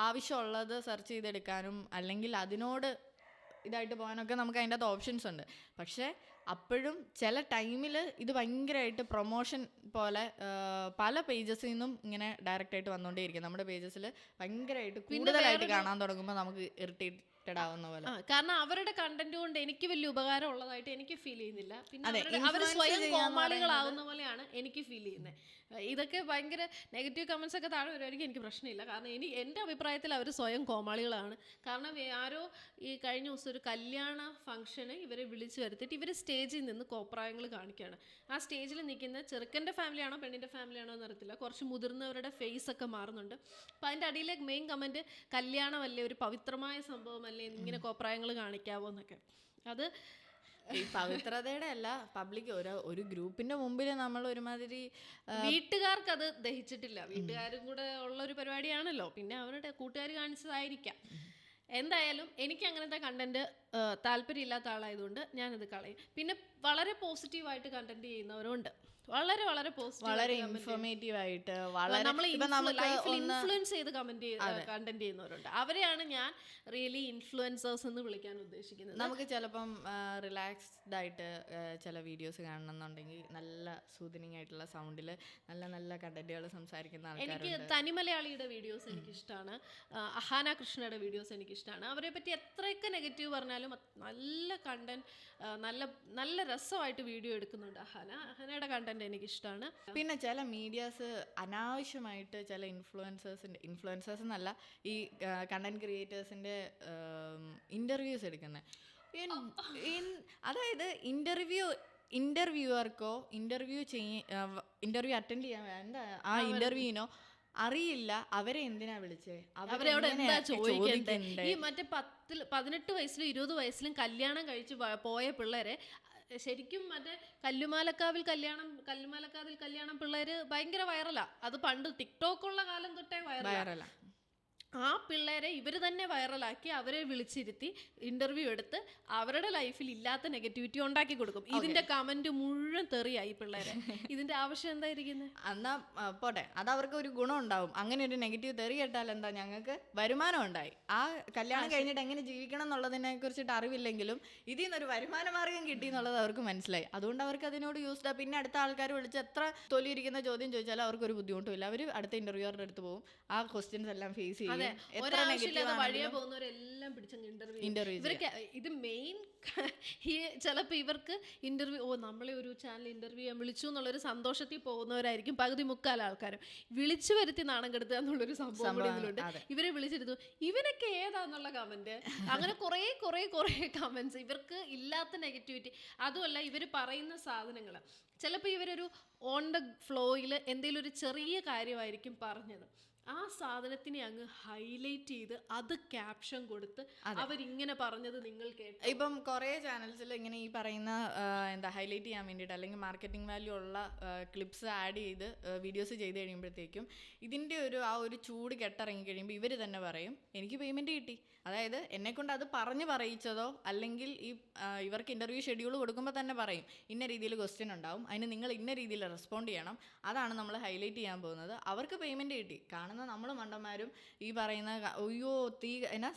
ആവശ്യമുള്ളത് സെർച്ച് ചെയ്തെടുക്കാനും അല്ലെങ്കിൽ അതിനോട് ഇതായിട്ട് പോകാനൊക്കെ നമുക്ക് അതിൻ്റെ അകത്ത് ഓപ്ഷൻസ് ഉണ്ട്. പക്ഷേ അപ്പോഴും ചില ടൈമിൽ ഇത് ഭയങ്കരമായിട്ട് പ്രൊമോഷൻ പോലെ പല പേജസിൽ നിന്നും ഇങ്ങനെ ഡയറക്റ്റായിട്ട് വന്നുകൊണ്ടേയിരിക്കും. നമ്മുടെ പേജസിൽ ഭയങ്കരമായിട്ട് കൂടുതലായിട്ട് കാണാൻ തുടങ്ങുമ്പോൾ നമുക്ക് ഇറിറ്റേറ്റഡ് ആവുന്ന പോലെ. കാരണം അവരുടെ കണ്ടന്റ് കൊണ്ട് എനിക്ക് വലിയ ഉപകാരം ഉള്ളതായിട്ട് എനിക്ക് ഫീൽ ചെയ്യുന്നില്ല. പിന്നെ അവർ സ്വയം കോമാളികളാവുന്ന പോലെയാണ് എനിക്ക് ഫീൽ ചെയ്യുന്നത്. ഇതൊക്കെ ഭയങ്കര നെഗറ്റീവ് കമൻസ് ഒക്കെ താഴെ വരുമായിരിക്കും, എനിക്ക് പ്രശ്നമില്ല. കാരണം എൻ്റെ അഭിപ്രായത്തിൽ അവർ സ്വയം കോമാളികളാണ്. കാരണം ആരോ ഈ കഴിഞ്ഞ ദിവസം ഒരു കല്യാണ ഫംഗ്ഷന് ഇവരെ വിളിച്ചു വരുത്തിയിട്ട് ഇവർ സ്റ്റേജിൽ നിന്ന് കോപ്രായങ്ങൾ കാണിക്കുകയാണ്. ആ സ്റ്റേജിൽ നിൽക്കുന്ന ചെറുക്കൻ്റെ ഫാമിലിയാണോ പെണ്ണിൻ്റെ ഫാമിലിയാണോ എന്നറിയത്തില്ല, കുറച്ച് മുതിർന്നവരുടെ ഫേസ് ഒക്കെ മാറുന്നുണ്ട്. അപ്പം അതിൻ്റെ അടിയിലെ മെയിൻ കമൻറ്റ്, കല്യാണമല്ലേ ഒരു പവിത്രമായ സംഭവമല്ലേ, ഇങ്ങനെ കോപ്രായങ്ങൾ കാണിക്കാവോ എന്നൊക്കെ. അത് ഈ പവിത്രതയുടെ അല്ല, പബ്ലിക് ഒരു ഗ്രൂപ്പിന്റെ മുമ്പിൽ നമ്മൾ ഒരുമാതിരി വീട്ടുകാർക്ക് അത് ദഹിച്ചിട്ടില്ല. വീട്ടുകാരും കൂടെ ഉള്ള ഒരു പരിപാടിയാണല്ലോ, പിന്നെ അവരുടെ കൂട്ടുകാർ കാണിച്ചതായിരിക്കാം. എന്തായാലും എനിക്ക് അങ്ങനത്തെ കണ്ടന്റ് താല്പര്യമില്ലാത്ത ആളായതുകൊണ്ട് ഞാനത് കളയും. പിന്നെ വളരെ പോസിറ്റീവായിട്ട് കണ്ടന്റ് ചെയ്യുന്നവരുണ്ട്, വളരെ വളരെ വളരെ ഇൻഫോർമേറ്റീവ് ആയിട്ട് നമ്മൾ ഇൻഫ്ലുവൻസ് ചെയ്ത് കണ്ടന്റ് ചെയ്യുന്നവരുണ്ട്. അവരെയാണ് ഞാൻ റിയലി ഇൻഫ്ലുവൻസേഴ്സ് എന്ന് വിളിക്കാൻ ഉദ്ദേശിക്കുന്നത്. നമുക്ക് ചിലപ്പം റിലാക്സ്ഡ് ആയിട്ട് ചില വീഡിയോസ് കാണണമെന്നുണ്ടെങ്കിൽ നല്ല സൂതനിങ് ആയിട്ടുള്ള സൗണ്ടിൽ നല്ല നല്ല കണ്ടന്റുകൾ സംസാരിക്കുന്ന ആൾക്കാരുണ്ട്. എനിക്ക് തനിമലയാളിയുടെ വീഡിയോസ് എനിക്കിഷ്ടമാണ്, അഹാന കൃഷ്ണയുടെ വീഡിയോസ് എനിക്കിഷ്ടമാണ്. അവരെ പറ്റി എത്രയൊക്കെ നെഗറ്റീവ് പറഞ്ഞാലും നല്ല കണ്ടന്റ്, നല്ല നല്ല രസമായിട്ട് വീഡിയോ എടുക്കുന്നുണ്ട് അഹാനയുടെ കണ്ടന്റ് എനിക്കിഷ്ടമാണ്. പിന്നെ ചില മീഡിയാസ് അനാവശ്യമായിട്ട് ചില ഇൻഫ്ലുവൻസേഴ്സ് എന്നല്ല, ഈ കണ്ടന്റ് ക്രിയേറ്റേഴ്സിൻ്റെ ഇൻ്റർവ്യൂസ് എടുക്കുന്നത്. അതായത് ഇൻ്റർവ്യൂവർക്കോ ഇൻ്റർവ്യൂ അറ്റൻഡ് ചെയ്യാൻ വേണ്ട ആ ഇൻ്റർവ്യൂവിനോ അറിയില്ല അവരെ എന്തിനാ വിളിച്ചേ, അവരോട് എന്താ ചോദിക്കണ്ടേ. ഈ മറ്റേ 18 വയസ്സിലും 20 വയസ്സിലും കല്യാണം കഴിച്ച് പോയ പിള്ളേരെ ശരിക്കും മറ്റേ കല്ലുമാലക്കാവിൽ കല്യാണം പിള്ളേര് ഭയങ്കര വൈറലാ. അത് പണ്ട് ടിക്ടോക്ക് ഉള്ള കാലം തൊട്ടേ വൈറലാ. ആ പിള്ളേരെ ഇവർ തന്നെ വൈറലാക്കി അവരെ വിളിച്ചിരുത്തി ഇൻ്റർവ്യൂ എടുത്ത് അവരുടെ ലൈഫിൽ ഇല്ലാത്ത നെഗറ്റിവിറ്റി ഉണ്ടാക്കി കൊടുക്കും. ഇതിന്റെ കമന്റ് മുഴുവൻ തെറിയായി പിള്ളേരെ. ഇതിന്റെ ആവശ്യം എന്തായിരിക്കുന്നത്? എന്നാ പോട്ടെ, അത് അവർക്ക് ഒരു ഗുണം ഉണ്ടാവും. അങ്ങനെ ഒരു നെഗറ്റീവ് തെറി കേട്ടാൽ എന്താ, ഞങ്ങൾക്ക് വരുമാനം ഉണ്ടായി. ആ കല്യാണം കഴിഞ്ഞിട്ട് എങ്ങനെ ജീവിക്കണം എന്നുള്ളതിനെ കുറിച്ചിട്ട് അറിവില്ലെങ്കിലും ഇതിൽ നിന്നൊരു വരുമാന മാർഗം കിട്ടി എന്നുള്ളത് അവർക്ക് മനസ്സിലായി. അതുകൊണ്ട് അവർക്ക് അതിനോട് യൂസ്ഡ്. പിന്നെ അടുത്ത ആൾക്കാർ വിളിച്ച് എത്ര തൊലിയിരിക്കുന്ന ചോദ്യം ചോദിച്ചാലും അവർക്ക് ഒരു ബുദ്ധിമുട്ടും ഇല്ല. അവർ അടുത്ത ഇന്റർവ്യൂവറുടെ അടുത്ത് പോകും, ആ ക്വസ്റ്റ്യൻസ് എല്ലാം ഫേസ് ചെയ്യും. വഴിയെ പോകുന്നവരെല്ലാം പിടിച്ചങ്ങ് ഇന്റർവ്യൂ. ഇവർക്ക് ഇത് മെയിൻ ചിലപ്പോൾ ഇവർക്ക് ഇന്റർവ്യൂ, നമ്മളെ ഒരു ചാനൽ ഇന്റർവ്യൂ ചെയ്യാൻ വിളിച്ചു എന്നുള്ളൊരു സന്തോഷത്തിൽ പോകുന്നവരായിരിക്കും പകുതി മുക്കാൽ ആൾക്കാരും. വിളിച്ചു വരുത്തി നാണം കെടുത്തുക എന്നുള്ളൊരു സംഭവം കൂടി ഇതിലുണ്ട്. ഇവരെ വിളിച്ചെടുത്തു, ഇവനൊക്കെ ഏതാന്നുള്ള കമന്റ്, അങ്ങനെ കുറേ കമന്റ്സ്. ഇവർക്ക് ഇല്ലാത്ത നെഗറ്റിവിറ്റി. അതുമല്ല ഇവർ പറയുന്ന സാധനങ്ങൾ ചിലപ്പോൾ ഇവരൊരു ഓൺ ദ ഫ്ലോയിൽ എന്തെങ്കിലും ഒരു ചെറിയ കാര്യമായിരിക്കും പറഞ്ഞത്, ആ സാധനത്തിനെ അങ്ങ് ഹൈലൈറ്റ് ചെയ്ത് അത് ക്യാപ്ഷൻ കൊടുത്ത് അവരിങ്ങനെ പറഞ്ഞത് നിങ്ങൾ കേട്ടു. ഇപ്പം കുറേ ചാനൽസിൽ ഇങ്ങനെ ഈ പറയുന്ന ഹൈലൈറ്റ് ചെയ്യാൻ വേണ്ടിയിട്ട് അല്ലെങ്കിൽ മാർക്കറ്റിംഗ് വാല്യൂ ഉള്ള ക്ലിപ്സ് ആഡ് ചെയ്ത് വീഡിയോസ് ചെയ്ത് കഴിയുമ്പോഴത്തേക്കും ഇതിൻ്റെ ആ ഒരു ചൂട് കെട്ടിറങ്ങി കഴിയുമ്പോൾ ഇവർ തന്നെ പറയും എനിക്ക് പേയ്മെൻറ്റ് കിട്ടി. അതായത് എന്നെക്കൊണ്ട് അത് പറയിച്ചതോ അല്ലെങ്കിൽ ഇവർക്ക് ഇൻ്റർവ്യൂ ഷെഡ്യൂൾ കൊടുക്കുമ്പോൾ തന്നെ പറയും ഇന്ന രീതിയിൽ ക്വസ്റ്റ്യൻ ഉണ്ടാവും, അതിന് നിങ്ങൾ ഇന്ന രീതിയിൽ റെസ്പോണ്ട് ചെയ്യണം, അതാണ് നമ്മൾ ഹൈലൈറ്റ് ചെയ്യാൻ പോകുന്നത്. അവർക്ക് പേയ്മെൻറ്റ് കിട്ടി. കാണുന്ന നമ്മൾ മണ്ടന്മാരും ഈ പറയുന്ന അയ്യോ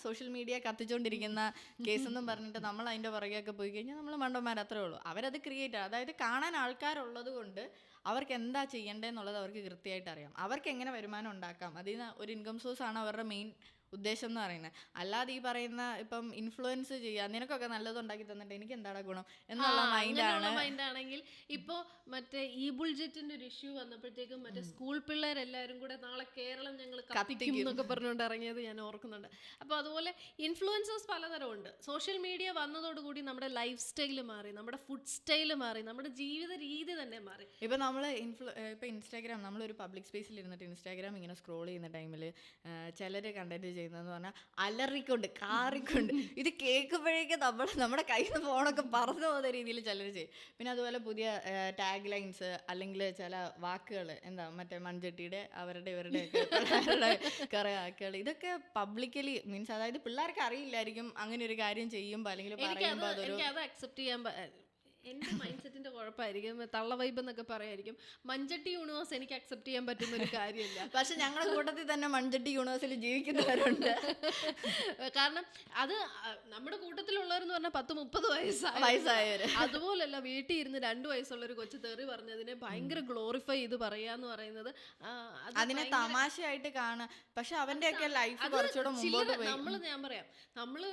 സോഷ്യൽ മീഡിയ കത്തിച്ചുകൊണ്ടിരിക്കുന്ന കേസെന്നും പറഞ്ഞിട്ട് നമ്മൾ അതിൻ്റെ പുറകെയൊക്കെ പോയി കഴിഞ്ഞാൽ നമ്മൾ മണ്ടന്മാർ, അത്രേ ഉള്ളൂ. അവരത് ക്രിയേറ്റ്, അതായത് കാണാൻ ആൾക്കാരുള്ളത് കൊണ്ട് അവർക്ക് എന്താ ചെയ്യേണ്ടതെന്നുള്ളത് അവർക്ക് കൃത്യമായിട്ട് അറിയാം. അവർക്ക് എങ്ങനെ വരുമാനം ഉണ്ടാക്കാം, അതിൽ നിന്ന് ഒരു ഇൻകം സോഴ്സാണ് അവരുടെ മെയിൻ ഉദ്ദേശം എന്ന് പറയുന്നത്. അല്ലാതെ ഈ പറയുന്ന ഇപ്പം ഇൻഫ്ലുവൻസ് ചെയ്യുക, നിനക്കൊക്കെ നല്ലത് ഉണ്ടാക്കി തന്നിട്ട് എനിക്ക് എന്താണ് ഗുണം എന്നുള്ള മൈൻഡാണെങ്കിൽ ഇപ്പോൾ മറ്റേ ഈ ബുൾജെറ്റിന്റെ ഒരു ഇഷ്യൂ വന്നപ്പോഴത്തേക്കും മറ്റേ സ്കൂൾ പിള്ളേരെല്ലാവരും കൂടെ നാളെ കേരളം ഞങ്ങൾ കത്തിക്കും എന്നൊക്കെ പറഞ്ഞുകൊണ്ട് ഇറങ്ങിയത് ഞാൻ ഓർക്കുന്നുണ്ട്. അപ്പോൾ അതുപോലെ ഇൻഫ്ലുവൻസേഴ്സ് പലതരം ഉണ്ട്. സോഷ്യൽ മീഡിയ വന്നതോടുകൂടി നമ്മുടെ ലൈഫ് സ്റ്റൈല് മാറി, നമ്മുടെ ഫുഡ് സ്റ്റൈല് മാറി, നമ്മുടെ ജീവിത രീതി തന്നെ മാറി. ഇപ്പം നമ്മൾ ഇപ്പം ഇൻസ്റ്റാഗ്രാം, നമ്മളൊരു പബ്ലിക് സ്പേസിൽ ഇരുന്നിട്ട് ഇൻസ്റ്റാഗ്രാം ഇങ്ങനെ സ്ക്രോൾ ചെയ്യുന്ന ടൈമിൽ ചിലർ കണ്ടന്റ് ചെയ്യുന്നതെന്ന് പറഞ്ഞാൽ അലറിക്കൊണ്ട് കാറിക്കൊണ്ട് ഇത് കേൾക്കുമ്പോഴേക്കും നമ്മുടെ കയ്യിൽ നിന്ന് ഫോണൊക്കെ പറന്നു പോകുന്ന രീതിയിൽ ചിലർ ചെയ്യും. പിന്നെ അതുപോലെ പുതിയ ടാഗ് ലൈൻസ് അല്ലെങ്കിൽ ചില വാക്കുകൾ എന്താ മറ്റേ മൺചട്ടിയുടെ അവരുടെ ഇവരുടെയൊക്കെ കുറേ വാക്കുകൾ ഇതൊക്കെ പബ്ലിക്കലി മീൻസ് അതായത് പിള്ളേർക്ക് അറിയില്ലായിരിക്കും അങ്ങനെ ഒരു കാര്യം ചെയ്യുമ്പോൾ അല്ലെങ്കിൽ പറയുമ്പോൾ അതൊരു എനിക്കത് അക്സെപ്റ്റ് ചെയ്യാൻ എൻ്റെ മൈൻഡ് സെറ്റിന്റെ കുഴപ്പമായിരിക്കും. തള്ള വൈബ് എന്നൊക്കെ പറയായിരിക്കും. മൺചട്ടി യൂണിവേഴ്സ് എനിക്ക് അക്സെപ്റ്റ് ചെയ്യാൻ പറ്റുന്ന ഒരു കാര്യമില്ല. പക്ഷെ ഞങ്ങളുടെ കൂട്ടത്തിൽ തന്നെ മൺചട്ടി യൂണിവേഴ്സിൽ ജീവിക്കുന്നവരുണ്ട്. കാരണം അത് നമ്മുടെ കൂട്ടത്തിലുള്ളവരെന്ന് പറഞ്ഞാൽ 10-30 വയസ്സായവര്. അതുപോലല്ല വീട്ടിൽ ഇരുന്ന് 2 വയസ്സുള്ള ഒരു കൊച്ചു തെറി പറഞ്ഞതിനെ ഭയങ്കര ഗ്ലോറിഫൈ ചെയ്ത് പറയാന്ന് പറയുന്നത് അതിനെ തമാശയായിട്ട് കാണാം. പക്ഷെ അവന്റെയൊക്കെ ലൈഫ് കുറച്ചുകൂടെ മുമ്പോട്ട് പോയി. ഞാൻ പറയാം, നമ്മള്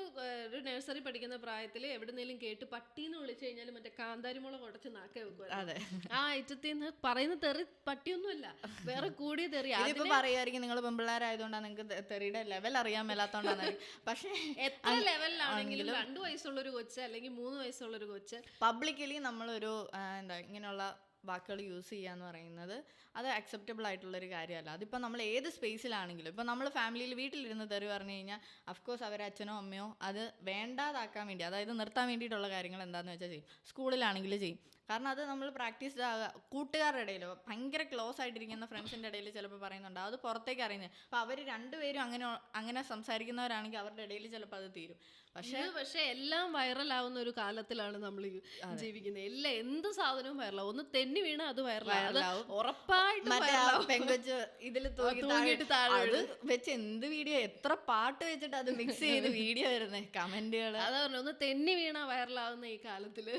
ഒരു നഴ്സറി പഠിക്കുന്ന പ്രായത്തിൽ എവിടെന്നെങ്കിലും കേട്ട് പട്ടീന്ന് വിളിച്ചു കഴിഞ്ഞാൽ മറ്റേ കാന്താരിമുളക് ഉടച്ച് നാക്കെ വെക്കുവായിരുന്നു. ആ ഐറ്റത്തിൽ നിന്ന് പറയുന്ന തെറി പട്ടിയൊന്നുമല്ല, വേറെ കൂടിയ തെറി. അതിപ്പോ പറയായിരിക്കും നിങ്ങൾ പെൺപിള്ളേരായതുകൊണ്ടാണ് നിങ്ങൾക്ക് തെറിയുടെ ലെവൽ അറിയാൻ മേലാത്തോണ്ടാണ്. പക്ഷെ എത്ര ലെവലിലാണെങ്കിലും 2 വയസ്സുള്ളൊരു കൊച്ച് അല്ലെങ്കിൽ 3 വയസ്സുള്ളൊരു കൊച്ച് പബ്ലിക്കലി നമ്മളൊരു എന്താ ഇങ്ങനെയുള്ള വാക്കുകൾ യൂസ് ചെയ്യുക എന്ന് പറയുന്നത് അത് അക്സെപ്റ്റബിൾ ആയിട്ടുള്ളൊരു കാര്യമല്ല. അതിപ്പോൾ നമ്മൾ ഏത് സ്പേസിലാണെങ്കിലും ഇപ്പോൾ നമ്മൾ ഫാമിലിയിൽ വീട്ടിലിരുന്ന് തെറി പറഞ്ഞു കഴിഞ്ഞാൽ അഫ്കോഴ്സ് അവരെ അച്ഛനോ അമ്മയോ അത് വേണ്ടാതാക്കാൻ വേണ്ടി അതായത് നിർത്താൻ വേണ്ടിയിട്ടുള്ള കാര്യങ്ങൾ എന്താണെന്ന് വെച്ചാൽ ചെയ്യും. സ്കൂളിലാണെങ്കിൽ ചെയ്യും. കാരണം അത് നമ്മൾ പ്രാക്ടീസ് കൂട്ടുകാരുടെ ഇടയിലോ ഭയങ്കര ക്ലോസ് ആയിട്ടിരിക്കുന്ന ഫ്രണ്ട്സിൻ്റെ ഇടയിൽ ചിലപ്പോൾ പറയുന്നുണ്ട്, അത് പുറത്തേക്ക് അറിയുന്നത്. അപ്പോൾ അവർ രണ്ടുപേരും അങ്ങനെ സംസാരിക്കുന്നവരാണെങ്കിൽ അവരുടെ ഇടയിൽ ചിലപ്പോൾ അത് തീരും. പക്ഷെ എല്ലാം വൈറലാവുന്ന ഒരു കാലത്തിലാണ് നമ്മൾ ജീവിക്കുന്നത്. എന്ത് സാധനവും വൈറലാവും. ഒന്ന് തെന്നി വീണ അത് വൈറലാവും ഉറപ്പായിട്ടും. പെങ്കൊച്ച് ഇതിൽ അത് വെച്ച് എന്ത് വീഡിയോ എത്ര പാട്ട് വെച്ചിട്ട് അത് മിക്സ് ചെയ്ത് വീഡിയോ വരുന്നത് കമന്റുകൾ. അതാ പറഞ്ഞു, ഒന്ന് തെന്നി വീണ വൈറലാവുന്ന ഈ കാലത്തില്.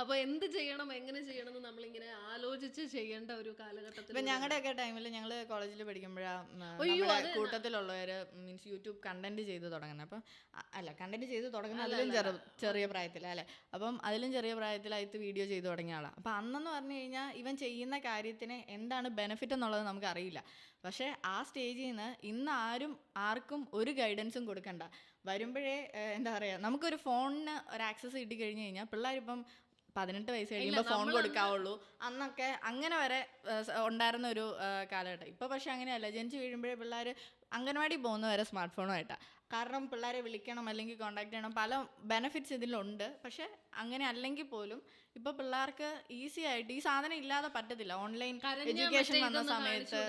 അപ്പൊ എന്ത് ചെയ്യണം എങ്ങനെ ചെയ്യണം എന്ന് നമ്മളിങ്ങനെ ആലോചിച്ച് ചെയ്യേണ്ട ഒരു കാലഘട്ടത്തിൽ. ഇപ്പൊ ഞങ്ങളുടെയൊക്കെ ടൈമിൽ ഞങ്ങൾ കോളേജിൽ പഠിക്കുമ്പോഴാണ് കൂട്ടത്തിലുള്ളവര് മീൻസ് യൂട്യൂബ് കണ്ടന്റ് ചെയ്ത് തുടങ്ങുന്നത്. അപ്പം അല്ല കണ്ടന്റ് ചെയ്ത് തുടങ്ങുന്ന അതിലും ചെറിയ പ്രായത്തില അല്ലെ. അപ്പം അതിലും ചെറിയ പ്രായത്തിലായിട്ട് വീഡിയോ ചെയ്ത് തുടങ്ങിയ ആളാണ്. അപ്പം അന്നെന്ന് പറഞ്ഞു കഴിഞ്ഞാൽ ഇവൻ ചെയ്യുന്ന കാര്യത്തിന് എന്താണ് ബെനിഫിറ്റ് എന്നുള്ളത് നമുക്ക് അറിയില്ല. പക്ഷേ ആ സ്റ്റേജിൽ നിന്ന് ഇന്ന് ആർക്കും ഒരു ഗൈഡൻസും കൊടുക്കണ്ട. വരുമ്പോഴേ എന്താ പറയുക, നമുക്കൊരു ഫോണിന് ഒരു ആക്സസ് കിട്ടിക്കഴിഞ്ഞ് കഴിഞ്ഞാൽ പിള്ളേരിപ്പം 18 വയസ്സ് കഴിയുമ്പോൾ ഫോൺ കൊടുക്കാവുള്ളൂ. അന്നൊക്കെ അങ്ങനെ വരെ ഉണ്ടായിരുന്ന ഒരു കാലഘട്ടം. ഇപ്പോൾ പക്ഷെ അങ്ങനെയല്ല. ജനിച്ച് വീഴുമ്പോഴേ പിള്ളേർ അംഗൻവാടി പോകുന്ന വരെ സ്മാർട്ട് ഫോണുമായിട്ടാണ്. കാരണം പിള്ളേരെ വിളിക്കണം അല്ലെങ്കിൽ കോണ്ടാക്ട് ചെയ്യണം, പല ബെനിഫിറ്റ്സ് ഇതിലുണ്ട്. പക്ഷെ അങ്ങനെ അല്ലെങ്കിൽ പോലും ഇപ്പൊ പിള്ളേർക്ക് ഈസി ആയിട്ട് ഈ സാധനം ഇല്ലാതെ പറ്റത്തില്ല. ഓൺലൈൻ എഡ്യൂക്കേഷൻ വന്ന സമയത്ത്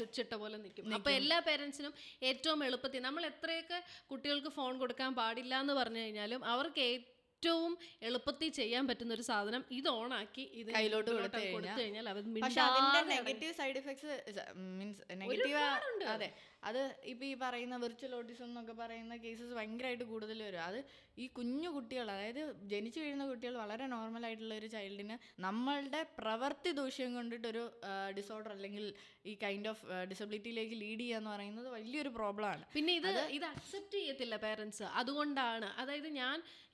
സ്വിച്ചിട്ട പോലെ നിൽക്കും. അപ്പൊ എല്ലാ പേരൻസിനും ഏറ്റവും എളുപ്പത്തിൽ നമ്മൾ എത്രയൊക്കെ കുട്ടികൾക്ക് ഫോൺ കൊടുക്കാൻ പാടില്ല എന്ന് പറഞ്ഞു കഴിഞ്ഞാലും അവർക്ക് ഏറ്റവും എളുപ്പത്തിൽ ചെയ്യാൻ പറ്റുന്ന ഒരു സാധനം ഇത് ഓണാക്കി ഇത് കയ്യിലോട്ട് കൊടുത്തു കഴിഞ്ഞാൽ അതിന്റെ negative side effects means negative. അതെ, അത് ഇപ്പൊ ഈ പറയുന്ന വിർച്വൽ ഓട്ടിസം എന്നൊക്കെ പറയുന്ന കേസസ് ഭയങ്കരമായിട്ട് കൂടുതൽ വരും. അത് ഈ കുഞ്ഞു കുട്ടികൾ, അതായത് ജനിച്ചു വീഴുന്ന കുട്ടികൾ, വളരെ നോർമൽ ആയിട്ടുള്ള ഒരു ചൈൽഡിന് നമ്മളുടെ പ്രവൃത്തി ദൂഷ്യം കൊണ്ടിട്ടൊരു ഡിസോർഡർ അല്ലെങ്കിൽ ഈ കൈൻഡ് ഓഫ് ഡിസബിലിറ്റിയിലേക്ക് ലീഡ് ചെയ്യുക എന്ന് പറയുന്നത് വലിയൊരു പ്രോബ്ലമാണ്. പിന്നെ ഇത് അക്സെപ്റ്റ് ചെയ്യത്തില്ല പേരൻസ്. അതുകൊണ്ടാണ്, അതായത്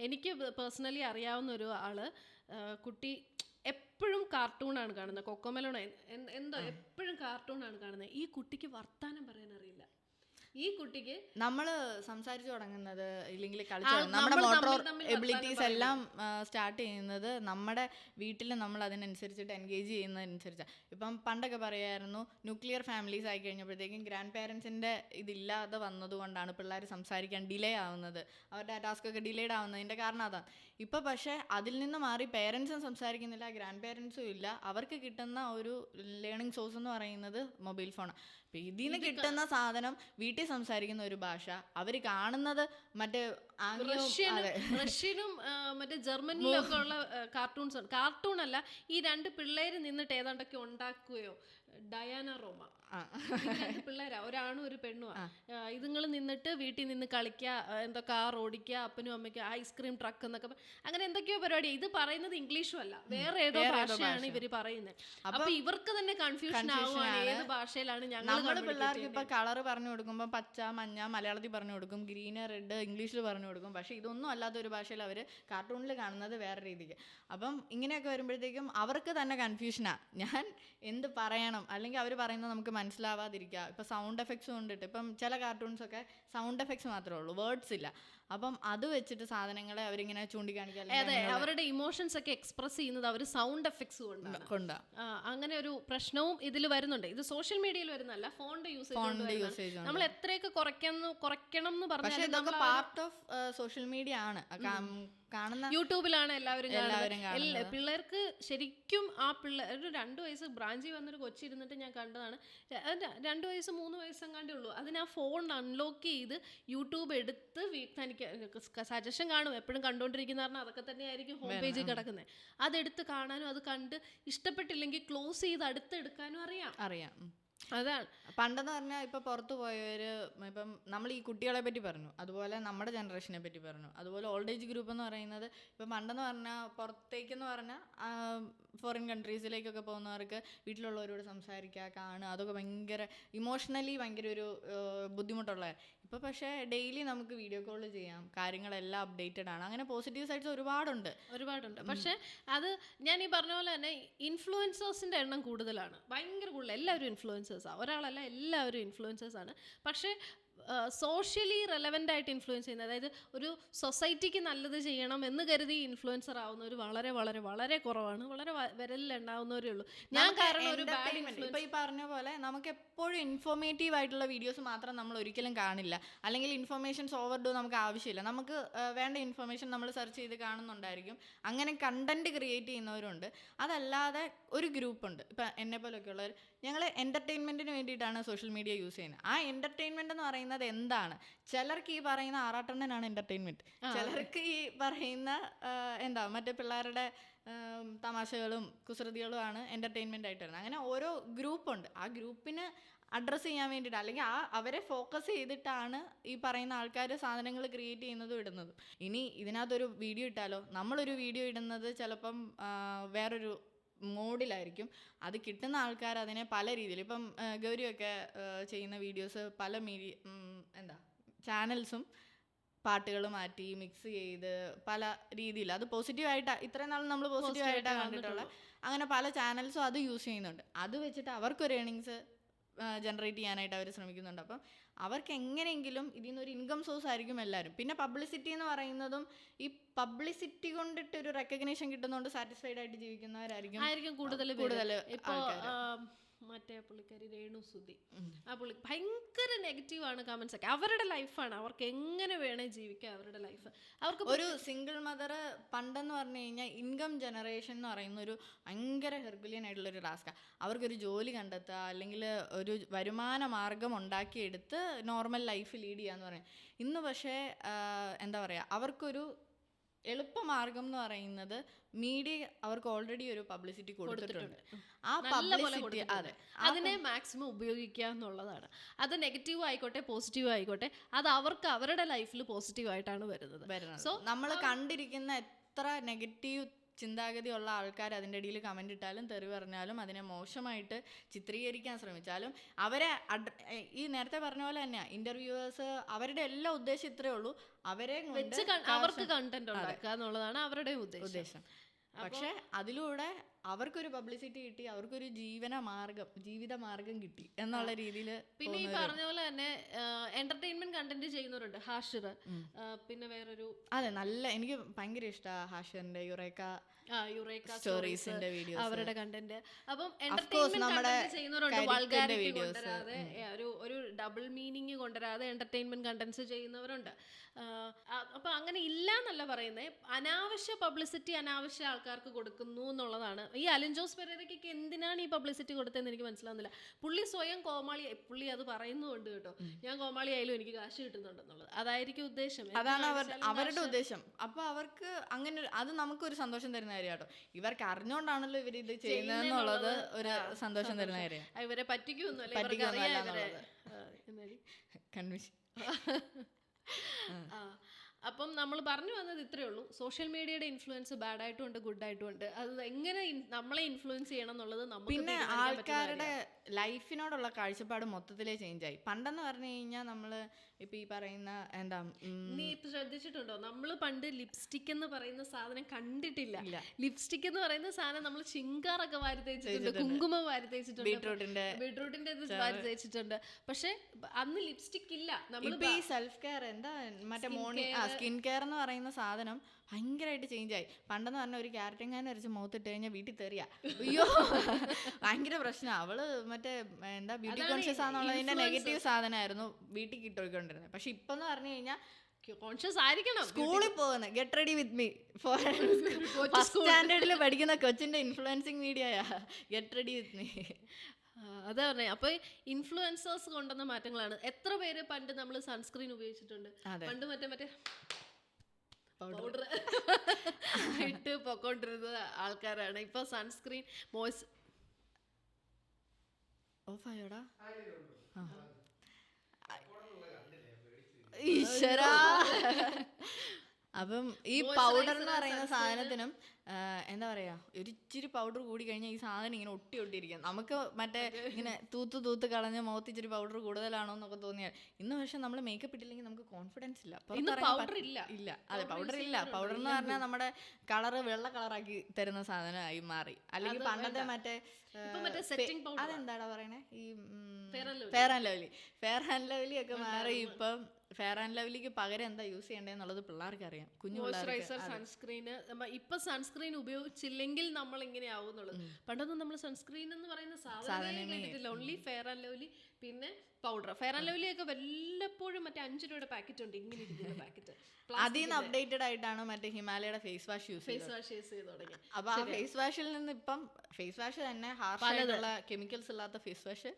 എനിക്ക് പേഴ്സണലി അറിയാവുന്ന ഒരു ആള് കുട്ടി എപ്പോഴും കാർട്ടൂണാണ് കാണുന്നത്. കൊക്കോമെലോണോ എന്തോ എപ്പോഴും കാർട്ടൂണാണ് കാണുന്നത്. ഈ കുട്ടിക്ക് വർത്താനം പറയാൻ അറിയില്ല. ഈ കുട്ടിക്ക് നമ്മൾ സംസാരിച്ചു തുടങ്ങുന്നത് ഇല്ലെങ്കിൽ നമ്മുടെ മോട്ടോർ എബിലിറ്റീസ് എല്ലാം സ്റ്റാർട്ട് ചെയ്യുന്നത് നമ്മുടെ വീട്ടിൽ നമ്മൾ അതിനനുസരിച്ചിട്ട് എൻഗേജ് ചെയ്യുന്നതനുസരിച്ചാണ്. ഇപ്പം പണ്ടൊക്കെ പറയായിരുന്നു ന്യൂക്ലിയർ ഫാമിലീസ് ആയി കഴിഞ്ഞപ്പോഴത്തേക്കും ഗ്രാൻഡ് പേരൻസിൻ്റെ ഇതില്ലാതെ വന്നതുകൊണ്ടാണ് പിള്ളേർ സംസാരിക്കാൻ ഡിലേ ആവുന്നത്, അവരുടെ ടാസ്ക് ഒക്കെ ഡിലേഡ് ആവുന്നതിൻ്റെ കാരണം അതാണ്. ഇപ്പോൾ പക്ഷേ അതിൽ നിന്ന് മാറി പേരൻസും സംസാരിക്കുന്നില്ല, ഗ്രാൻഡ് പേരൻസും ഇല്ല. അവർക്ക് കിട്ടുന്ന ഒരു ലേണിംഗ് സോഴ്സ് എന്ന് പറയുന്നത് മൊബൈൽ ഫോണാണ്. അപ്പം ഇതിൽ നിന്ന് കിട്ടുന്ന സാധനം വീട്ടിൽ സംസാരിക്കുന്ന ഒരു ഭാഷ, അവർ കാണുന്നത് മറ്റേ റഷ്യനും മറ്റേ ജർമ്മനിയിലൊക്കെ ഉള്ള കാർട്ടൂൺ അല്ല. ഈ 2 പിള്ളേര് നിന്നിട്ട് ഏതാണ്ടൊക്കെ ഉണ്ടാക്കുകയോ, ഡയാന റോമ പിള്ളേരാ, ഒരാണും ഒരു പെണ്ണുമാ. ഇതുങ്ങൾ നിന്നിട്ട് വീട്ടിൽ നിന്ന് കളിക്കുക, എന്തോ കാർ ഓടിക്കുക, അപ്പനും അമ്മയ്ക്കും ഐസ്ക്രീം ട്രക്ക് എന്നൊക്കെ അങ്ങനെ എന്തൊക്കെയോ പരിപാടി. ഇത് പറയുന്നത് ഇംഗ്ലീഷും അല്ല, വേറെ ഏതോ ഭാഷയാണ് ഇവര് പറയുന്നത്. അപ്പൊ ഇവർക്ക് തന്നെ കൺഫ്യൂഷൻ ആവുകയാണ് ഏത് ഭാഷയിലാണ് ഞങ്ങൾ പിള്ളേർക്ക് ഇപ്പൊ കളർ പറഞ്ഞു കൊടുക്കുമ്പോൾ പച്ച മഞ്ഞ മലയാളത്തിൽ പറഞ്ഞു കൊടുക്കും, ഗ്രീന് റെഡ് ഇംഗ്ലീഷിൽ പറഞ്ഞു കൊടുക്കും. പക്ഷെ ഇതൊന്നും അല്ലാത്ത ഒരു ഭാഷയിൽ അവർ കാർട്ടൂണിൽ കാണുന്നത് വേറെ രീതിക്ക്. അപ്പം ഇങ്ങനെയൊക്കെ വരുമ്പോഴത്തേക്കും അവർക്ക് തന്നെ കൺഫ്യൂഷനാണ്, ഞാൻ എന്ത് പറയണം മനസ്സിലാക്കണം, അല്ലെങ്കിൽ അവർ പറയുന്നത് നമുക്ക് മനസ്സിലാവാതിരിക്കുക. ഇപ്പം സൗണ്ട് എഫക്ട്സ് കൊണ്ടിട്ട് ഇപ്പം ചില കാർട്ടൂൺസൊക്കെ സൗണ്ട് എഫക്ട്സ് മാത്രമേ ഉള്ളൂ, വേർഡ്സ് ഇല്ല. അപ്പം അത് വെച്ചിട്ട് സാധനങ്ങളെ അവരിങ്ങനെ ചൂണ്ടിക്കാണിക്കുക. അതെ, അവരുടെ ഇമോഷൻസ് ഒക്കെ എക്സ്പ്രസ് ചെയ്യുന്നത് അവർ സൗണ്ട് എഫക്ട്സ് കൊണ്ടാണ്. അങ്ങനെ ഒരു പ്രശ്നവും ഇതിൽ വരുന്നുണ്ട്. ഇത് സോഷ്യൽ മീഡിയയിൽ വരുന്നല്ല, ഫോണിന്റെ യൂസേജ് നമ്മൾ എത്രയൊക്കെ കുറയ്ക്കണം എന്ന് പറഞ്ഞാൽ പാർട്ട് ഓഫ് സോഷ്യൽ മീഡിയ ആണ്. കാണുന്ന യൂട്യൂബിലാണ് എല്ലാവരും പിള്ളേർക്ക് ശരിക്കും ആ പിള്ളേർ ഒരു 2 വയസ്സ് ബ്രാഞ്ചിൽ വന്നൊരു കൊച്ചിരുന്നിട്ട് ഞാൻ കണ്ടതാണ്. 2 വയസ്സ് 3 വയസ്സെങ്ങാണ്ടേ ഉള്ളൂ. അതിന് ആ ഫോൺ അൺലോക്ക് ചെയ്ത് യൂട്യൂബ് എടുത്ത് തനിക്ക് സജഷൻ കാണും, എപ്പോഴും കണ്ടുകൊണ്ടിരിക്കുന്ന പറഞ്ഞാൽ അതൊക്കെ തന്നെയായിരിക്കും ഹോം പേജിൽ കിടക്കുന്നത്. അതെടുത്ത് കാണാനും അത് കണ്ട് ഇഷ്ടപ്പെട്ടില്ലെങ്കിൽ ക്ലോസ് ചെയ്ത് അടുത്തെടുക്കാനും അറിയാം. അതാണ് പണ്ടെന്ന് പറഞ്ഞാൽ ഇപ്പം പുറത്തു പോയവര്, ഇപ്പം നമ്മൾ ഈ കുട്ടികളെ പറ്റി പറഞ്ഞു, അതുപോലെ നമ്മുടെ ജനറേഷനെ പറ്റി പറഞ്ഞു, അതുപോലെ ഓൾഡ് ഏജ് ഗ്രൂപ്പ് എന്ന് പറയുന്നത് ഇപ്പം പണ്ടെന്ന് പറഞ്ഞാൽ പുറത്തേക്കെന്ന് പറഞ്ഞാൽ ഫോറിൻ കൺട്രീസിലേക്കൊക്കെ പോകുന്നവർക്ക് വീട്ടിലുള്ളവരോട് സംസാരിക്കുക, കാണുക, അതൊക്കെ ഭയങ്കര ഇമോഷണലി ഭയങ്കര ഒരു ബുദ്ധിമുട്ടുള്ള. ഇപ്പോൾ പക്ഷേ ഡെയിലി നമുക്ക് വീഡിയോ കോൾ ചെയ്യാം, കാര്യങ്ങളെല്ലാം അപ്ഡേറ്റഡ് ആണ്. അങ്ങനെ പോസിറ്റീവ് സൈഡ്സ് ഒരുപാടുണ്ട്. പക്ഷേ അത് ഞാൻ ഈ പറഞ്ഞ പോലെ തന്നെ ഇൻഫ്ലുവൻസേഴ്സിൻ്റെ എണ്ണം കൂടുതലാണ്, ഭയങ്കര കൂടുതൽ. എല്ലാവരും ഇൻഫ്ലുവൻസേഴ്സാണ്, ഒരാളല്ല, എല്ലാവരും ഇൻഫ്ലുവൻസേഴ്സാണ്. പക്ഷേ സോഷ്യലി റെലവൻ്റ് ആയിട്ട് ഇൻഫ്ലുവൻസ് ചെയ്യുന്നത്, അതായത് ഒരു സൊസൈറ്റിക്ക് നല്ലത് ചെയ്യണം എന്ന് കരുതി ഇൻഫ്ലുവൻസർ ആവുന്നവർ വളരെ വളരെ വളരെ കുറവാണ്. വളരെ വിരലിൽ എണ്ണാവുന്നവരേ ഉള്ളൂ. ഞാൻ കാരണം ഒരു ഇപ്പം ഈ പറഞ്ഞ പോലെ നമുക്ക് എപ്പോഴും ഇൻഫോർമേറ്റീവ് ആയിട്ടുള്ള വീഡിയോസ് മാത്രം നമ്മൾ ഒരിക്കലും കാണില്ല, അല്ലെങ്കിൽ ഇൻഫർമേഷൻസ് ഓവർഡു നമുക്ക് ആവശ്യമില്ല. നമുക്ക് വേണ്ട ഇൻഫർമേഷൻ നമ്മൾ സെർച്ച് ചെയ്ത് കാണുന്നുണ്ടായിരിക്കും. അങ്ങനെ കണ്ടന്റ് ക്രിയേറ്റ് ചെയ്യുന്നവരുണ്ട്. അതല്ലാതെ ഒരു ഗ്രൂപ്പുണ്ട്, ഇപ്പം എന്നെ പോലെയൊക്കെ ഉള്ളവർ, ഞങ്ങൾ എൻ്റർടൈൻമെൻറ്റിന് വേണ്ടിയിട്ടാണ് സോഷ്യൽ മീഡിയ യൂസ് ചെയ്യുന്നത്. ആ എൻ്റർടൈൻമെൻറ്റ് എന്ന് പറയുന്നത് എന്താണ്? ചിലർക്ക് ഈ പറയുന്ന ആറാട്ടണ്ണനാണ് എൻ്റർടൈൻമെൻറ്റ്, ചിലർക്ക് ഈ പറയുന്ന മറ്റേ പിള്ളേരുടെ തമാശകളും കുസൃതികളുമാണ് എൻ്റർടൈൻമെൻ്റ് ആയിട്ട് വരുന്നത്. അങ്ങനെ ഓരോ ഗ്രൂപ്പുണ്ട്. ആ ഗ്രൂപ്പിന് അഡ്രസ്സ് ചെയ്യാൻ വേണ്ടിയിട്ട്, അല്ലെങ്കിൽ അവരെ ഫോക്കസ് ചെയ്തിട്ടാണ് ഈ പറയുന്ന ആൾക്കാർ സാധനങ്ങൾ ക്രിയേറ്റ് ചെയ്യുന്നതും ഇടുന്നതും. ഇനി ഇതിനകത്തൊരു വീഡിയോ ഇട്ടാലോ, നമ്മളൊരു വീഡിയോ ഇടുന്നത് ചിലപ്പം വേറൊരു മോഡിലായിരിക്കും. അത് കിട്ടുന്ന ആൾക്കാർ അതിനെ പല രീതിയിൽ, ഇപ്പം ഗൗരിയൊക്കെ ചെയ്യുന്ന വീഡിയോസ് പല ചാനൽസും പാട്ടുകൾ മാറ്റി മിക്സ് ചെയ്ത് പല രീതിയിൽ, അത് പോസിറ്റീവായിട്ട് ഇത്രയും നാൾ നമ്മൾ പോസിറ്റീവായിട്ടാണ് കണ്ടിട്ടുള്ളത്. അങ്ങനെ പല ചാനൽസും അത് യൂസ് ചെയ്യുന്നുണ്ട്. അത് വെച്ചിട്ട് അവർക്കൊരു ഏണിങ്സ് ജനറേറ്റ് ചെയ്യാനായിട്ട് അവർ ശ്രമിക്കുന്നുണ്ട്. അപ്പം അവർക്ക് എങ്ങനെയെങ്കിലും ഇതിൽ നിന്നൊരു ഇൻകം സോഴ്സ് ആയിരിക്കും എല്ലാവരും. പിന്നെ പബ്ലിസിറ്റി എന്ന് പറയുന്നതും, ഈ പബ്ലിസിറ്റി കൊണ്ടിട്ട് ഒരു റെക്കഗ്നേഷൻ കിട്ടുന്നതുകൊണ്ട് സാറ്റിസ്ഫൈഡ് ആയിട്ട് ജീവിക്കുന്നവരായിരിക്കും കൂടുതൽ. ഇപ്പോൾ മറ്റേ പുള്ളിക്കാരി രേണു സുധി, ആ പുള്ളി ഭയങ്കര നെഗറ്റീവാണ് കമന്റ്സ് ഒക്കെ. അവരുടെ ലൈഫാണ്, അവർക്ക് എങ്ങനെ വേണേ ജീവിക്കാം അവരുടെ ലൈഫ്. അവർക്ക് ഒരു സിംഗിൾ മദർ പണ്ടെന്ന് പറഞ്ഞു കഴിഞ്ഞാൽ ഇൻകം ജനറേഷൻ എന്ന് പറയുന്ന ഒരു ഭയങ്കര ഹെർഗുലിയൻ ആയിട്ടുള്ളൊരു ടാസ്ക്കാണ്. അവർക്കൊരു ജോലി കണ്ടെത്തുക, അല്ലെങ്കിൽ ഒരു വരുമാന മാർഗം ഉണ്ടാക്കിയെടുത്ത് നോർമൽ ലൈഫ് ലീഡ് ചെയ്യുക എന്ന് പറയും. ഇന്ന് പക്ഷേ അവർക്കൊരു എളുപ്പമാർഗം എന്ന് പറയുന്നത് മീഡിയ അവർക്ക് ഓൾറെഡി ഒരു പബ്ലിസിറ്റി കൊടുത്തിട്ടുണ്ട്. ആ പബ്ലിസിറ്റി അതിനെ മാക്സിമം ഉപയോഗിക്കുക എന്നുള്ളതാണ്. അത് നെഗറ്റീവ് ആയിക്കോട്ടെ പോസിറ്റീവ് ആയിക്കോട്ടെ, അത് അവർക്ക് അവരുടെ ലൈഫിൽ പോസിറ്റീവ് ആയിട്ടാണ് വരുന്നത്. സോ നമ്മൾ കണ്ടിരിക്കുന്ന എത്ര നെഗറ്റീവ് ചിന്താഗതിയുള്ള ആൾക്കാർ അതിൻ്റെ ഇടയിൽ കമൻ്റ് ഇട്ടാലും തെറി പറഞ്ഞാലും അതിനെ മോശമായിട്ട് ചിത്രീകരിക്കാൻ ശ്രമിച്ചാലും അവരെ ഈ നേരത്തെ പറഞ്ഞ പോലെ തന്നെയാണ് ഇൻ്റർവ്യൂവേഴ്സ്, അവരുടെ എല്ലാ ഉദ്ദേശം ഇത്രയേ ഉള്ളൂ, അവരെ അവർക്ക് കണ്ടന്റ് ഉണ്ടാക്കുക എന്നുള്ളതാണ് അവരുടെ ഉദ്ദേശം. പക്ഷെ അതിലൂടെ അവർക്കൊരു പബ്ലിസിറ്റി കിട്ടി, അവർക്കൊരു ജീവിത മാർഗം കിട്ടി എന്നുള്ള രീതിയിൽ. പിന്നെ ഈ പറഞ്ഞ പോലെ തന്നെ എന്റർടൈൻമെന്റ് കണ്ടന്റ് ചെയ്യുന്നവരുണ്ട്. ഹാഷിർ, പിന്നെ വേറൊരു നല്ല എനിക്ക് ഭയങ്കര ഇഷ്ടമാണ് ഹാഷിറിന്റെ യുറേക്ക സ്റ്റോറീസിന്റെ വീഡിയോസ്, അവരുടെ കണ്ടന്റ്. അപ്പം എന്റർടൈൻമെന്റ് കണ്ടന്റ് ചെയ്യുന്നവരുണ്ട്, വൾഗാരിറ്റി കൊണ്ടുവരാതെ, ഒരു ഡബിൾ മീനിങ് കൊണ്ടുവരാതെ എന്റർടൈൻമെന്റ് കണ്ടന്റ്സ് ചെയ്യുന്നവരുണ്ട്. അപ്പൊ അങ്ങനെ ഇല്ല എന്നല്ല പറയുന്നത്, അനാവശ്യ പബ്ലിസിറ്റി അനാവശ്യ ആൾക്കാർക്ക് കൊടുക്കുന്നു എന്നുള്ളതാണ്. ഈ അലിൻ ജോസ് പെരേരയ്ക്ക് എന്തിനാണ് ഈ പബ്ലിസിറ്റി കൊടുത്തതെന്ന് എനിക്ക് മനസ്സിലാവുന്നില്ല. പുള്ളി സ്വയം പുള്ളി അത് പറയുന്നുണ്ട് കേട്ടോ, ഞാൻ കോമാളി ആയാലും എനിക്ക് കാശ് കിട്ടുന്നുണ്ടെന്നുള്ളത്. അതായിരിക്കും ഉദ്ദേശം, അതാണ് അവരുടെ ഉദ്ദേശം. അപ്പൊ അവർക്ക് അങ്ങനെ അത് നമുക്കൊരു സന്തോഷം തരുന്ന കാര്യം കേട്ടോ. ഇവർക്ക് അറിഞ്ഞുകൊണ്ടാണല്ലോ ഇവർ ഇത് ചെയ്യുന്നതെന്നുള്ളത് ഒരു സന്തോഷം തരുന്ന കാര്യം. ഇവരെ പറ്റിക്കൊന്നുമല്ല, കൺവിഷൻ. അപ്പം നമ്മൾ പറഞ്ഞു വന്നത് ഇത്രയേ ഉള്ളൂ. സോഷ്യൽ മീഡിയയുടെ ഇൻഫ്ലുവൻസ് ബാഡ് ആയിട്ടും ഉണ്ട് ഗുഡ് ആയിട്ടും ഉണ്ട്. അത് എങ്ങനെ നമ്മളെ ഇൻഫ്ലുവൻസ് ചെയ്യണം എന്നുള്ളത് നമുക്ക് പിന്നെ ആൾക്കാരുടെ ലൈഫിനോടുള്ള കാഴ്ചപ്പാട് മൊത്തത്തിലേ ചേഞ്ചായി. പണ്ടെന്ന് പറഞ്ഞു കഴിഞ്ഞാൽ നമ്മൾ ഇപ്പം ഈ പറയുന്ന എന്താ നീ ഇപ്പൊ ശ്രദ്ധിച്ചിട്ടുണ്ടോ, നമ്മൾ പണ്ട് ലിപ്സ്റ്റിക് എന്ന് പറയുന്ന സാധനം കണ്ടിട്ടില്ല. ലിപ്സ്റ്റിക് എന്ന് പറയുന്ന സാധനം നമ്മൾ ചിങ്കാറൊക്കെ വാരി തേച്ചിട്ടുണ്ട്, കുങ്കുമം വാരി തേച്ചിട്ടുണ്ട്, ബീട്രൂട്ടിന്റെ ഇത് വാരി തേച്ചിട്ടുണ്ട്. പക്ഷെ അന്ന് ലിപ്സ്റ്റിക് ഇല്ല. നമ്മൾ ഈ സെൽഫ് കെയർ എന്താ മറ്റേ മോർണിംഗ് സ്കിൻ കെയർ എന്ന് പറയുന്ന സാധനം ഭയങ്കരമായിട്ട് ചേഞ്ചായി. പണ്ടെന്ന് പറഞ്ഞാൽ ഒരു ക്യാരറ്റെങ്ങാനും അരച്ച് മുഖത്തിട്ട് കഴിഞ്ഞാൽ വീട്ടിൽ തെറിയാ, അയ്യോ ഭയങ്കര പ്രശ്നം. അവള് മറ്റേ എന്താ ബ്യൂട്ടി കോൺഷ്യസ് ആണെന്നുള്ളതിന്റെ നെഗറ്റീവ് സാധനമായിരുന്നു വീട്ടിൽ കിട്ടിക്കൊണ്ടിരുന്നത്. പക്ഷെ ഇപ്പൊ എന്ന് പറഞ്ഞു കഴിഞ്ഞാൽ കോൺഷ്യസ് ആയിരിക്കണം. സ്കൂളിൽ പോകുന്നത് get ready with me for സ്റ്റാൻഡേർഡിൽ പഠിക്കുന്ന കൊച്ചിന്റെ ഇൻഫ്ലുവൻസിങ് മീഡിയയാ ഗെറ്റ് റെഡി വിത്ത് മീ. അതാ പറഞ്ഞേ. അപ്പൊ ഇൻഫ്ലുവൻസേഴ്സ് കൊണ്ടുവന്ന മാറ്റങ്ങളാണ്. എത്ര പേര് പണ്ട് നമ്മൾ സൺസ്ക്രീൻ ഉപയോഗിച്ചിട്ടുണ്ട്, പണ്ട് മറ്റേ പൗഡർ ഇട്ട് പൊക്കോണ്ടിരുന്ന ആൾക്കാരാണ്. ഇപ്പൊ സൺസ്ക്രീൻ മോയ്സ് ഓഫായോടാ ഈശ്വരാ. അപ്പം ഈ പൗഡർ എന്ന് പറയുന്ന സാധനത്തിനും എന്താ പറയാ, ഒരു ഇച്ചിരി പൗഡർ കൂടി കഴിഞ്ഞാൽ ഈ സാധനം ഇങ്ങനെ ഒട്ടിയിരിക്കും. നമുക്ക് മറ്റേ ഇങ്ങനെ തൂത്ത് കളഞ്ഞ് മുഖത്ത് ഇച്ചിരി പൗഡർ കൂടുതലാണോ എന്നൊക്കെ തോന്നിയാൽ. ഇന്ന് പക്ഷെ നമ്മൾ മേക്കപ്പ് ഇട്ടില്ലെങ്കിൽ നമുക്ക് കോൺഫിഡൻസ് ഇല്ല. ഇല്ല അതെ, പൗഡർ ഇല്ല. പൗഡർ എന്ന് പറഞ്ഞാൽ നമ്മുടെ കളറ് വെള്ള കളറാക്കി തരുന്ന സാധനമായി മാറി. അല്ലെങ്കിൽ പണ്ടത്തെ മറ്റേ അതെന്താടാ പറയണേ, ഈ ഫെയർ ആൻഡ് ലവ്ലി ഒക്കെ മാറി. ഇപ്പം ഫെയർ ആൻഡ് ലവ്ലിക്ക് പകരം എന്താ യൂസ് ചെയ്യേണ്ടതെന്നുള്ളത് പിള്ളേർക്ക് അറിയാം, കുഞ്ഞു മോയ്സ്ചറൈസർ, സൺസ്ക്രീന്. ഇപ്പൊ സൺസ്ക്രീൻ ഉപയോഗിച്ചില്ലെങ്കിൽ നമ്മൾ ഇങ്ങനെ ആവുന്നുള്ളത്. പണ്ടൊന്നും നമ്മൾ സൺസ്ക്രീൻ എന്ന് പറയുന്ന സാധനമേ കേട്ടിട്ടില്ല. ഓൺലി ഫെയർ ആൻഡ് ലവ്ലി, പിന്നെ പൗഡർ. ഫെയർ ആൻഡ് ലവ്ലി ഒക്കെ വല്ലപ്പോഴും മറ്റേ 5 രൂപയുടെ പാക്കറ്റ് ഉണ്ട്, ഇങ്ങനെ ഇരിക്കുന്ന പാക്കറ്റ്. അതിൽ നിന്ന് അപ്ഡേറ്റഡ് ആയിട്ടാണ് മറ്റേ ഹിമാലയുടെ ഫേസ് വാഷ് യൂസ് ചെയ്ത് തുടങ്ങി. അപ്പൊ ആ ഫേസ് വാഷിൽ നിന്ന് ഇപ്പം ഫേസ് വാഷ് തന്നെ ഹാർഷായിട്ടുള്ള കെമിക്കൽസ് ഇല്ലാത്ത ഫേസ് വാഷ്.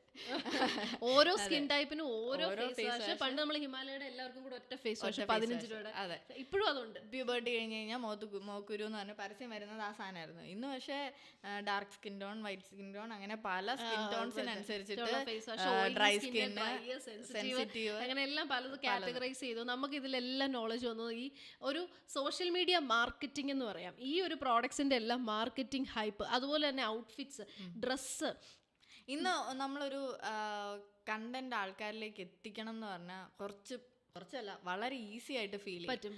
ഓരോ സ്കിൻ ടൈപ്പിനും ഓരോ ഫേസ് വാഷ്. പണ്ട് നമ്മൾ ഹിമാലയയുടെ എല്ലാവർക്കും കൂടെ ഒറ്റ ഫേസ് വാഷ് 15 രൂപയുടെ. അതെ, ഇപ്പോഴും അതുണ്ട്. പ്യൂബർട്ടി കഴിഞ്ഞ് കഴിഞ്ഞാൽ മോക്കുരു എന്ന് പറഞ്ഞ പരസ്യം വരുന്നത് ആ സാധനമായിരുന്നു. ഇന്ന് പക്ഷേ dark skin tone, white skin tone, അങ്ങനെ പല സ്കിൻ ടോൺസിനനുസരിച്ചിട്ട് ഡ്രൈ സ്കിൻ, സെൻസിറ്റീവ്, അങ്ങനെ എല്ലാം പലത് കാറ്റഗറൈസ് ചെയ്തു. നമുക്ക് ഇതിലെല്ലാം നോളജ് വന്നു. ഈ ഒരു സോഷ്യൽ മീഡിയ മാർക്കറ്റിംഗ് എന്ന് പറയാം. ഈ ഒരു പ്രോഡക്ട്സിന്റെ എല്ലാം മാർക്കറ്റിംഗ് ഹൈപ്പ്, അതുപോലെ തന്നെ ഔട്ട്ഫിറ്റ്സ്, ഡ്രസ്സ്. ഇന്ന് നമ്മളൊരു കണ്ടന്റ് ആൾക്കാരിലേക്ക് എത്തിക്കണം എന്ന് പറഞ്ഞാൽ കുറച്ചല്ല, വളരെ ഈസി ആയിട്ട് ഫീൽ പറ്റും.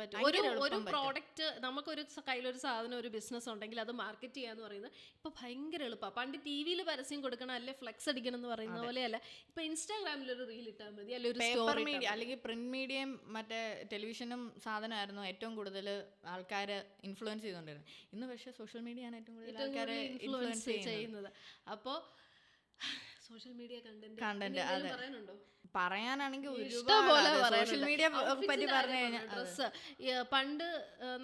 ഒരു പ്രോഡക്റ്റ്, നമുക്കൊരു കയ്യിലൊരു സാധനം, ഒരു ബിസിനസ് ഉണ്ടെങ്കിൽ അത് മാർക്കറ്റ് ചെയ്യാന്ന് പറയുന്നത് ഇപ്പൊ ഭയങ്കര എളുപ്പമാണ്. പണ്ട് ടി-വിയിൽ പരസ്യം കൊടുക്കണം, അല്ലെ ഫ്ലെക്സ് അടിക്കണം എന്ന് പറയുന്ന പോലെയല്ല. ഇപ്പൊ ഇൻസ്റ്റാഗ്രാമിൽ ഒരു റീൽ ഇട്ടാൽ മതി, അല്ലെ ഒരു പേപ്പർ മീഡിയ അല്ലെങ്കിൽ പ്രിന്റ് മീഡിയയും മറ്റേ ടെലിവിഷനും സാധനമായിരുന്നു ഏറ്റവും കൂടുതൽ ആൾക്കാരെ ഇൻഫ്ലുവൻസ് ചെയ്തുകൊണ്ടിരുന്നത്. ഇന്ന് പക്ഷേ സോഷ്യൽ മീഡിയ ആണ് ഏറ്റവും കൂടുതൽ ആൾക്കാരെ ഇൻഫ്ലുവൻസ് ചെയ്യുന്നത്. അപ്പോൾ സോഷ്യൽ മീഡിയ കണ്ടന്റ് പറയാനുണ്ടോ? പറയാനാണെങ്കിൽ സോഷ്യൽ മീഡിയ പറ്റി പറഞ്ഞു കഴിഞ്ഞാൽ ഡ്രസ്സ് പണ്ട്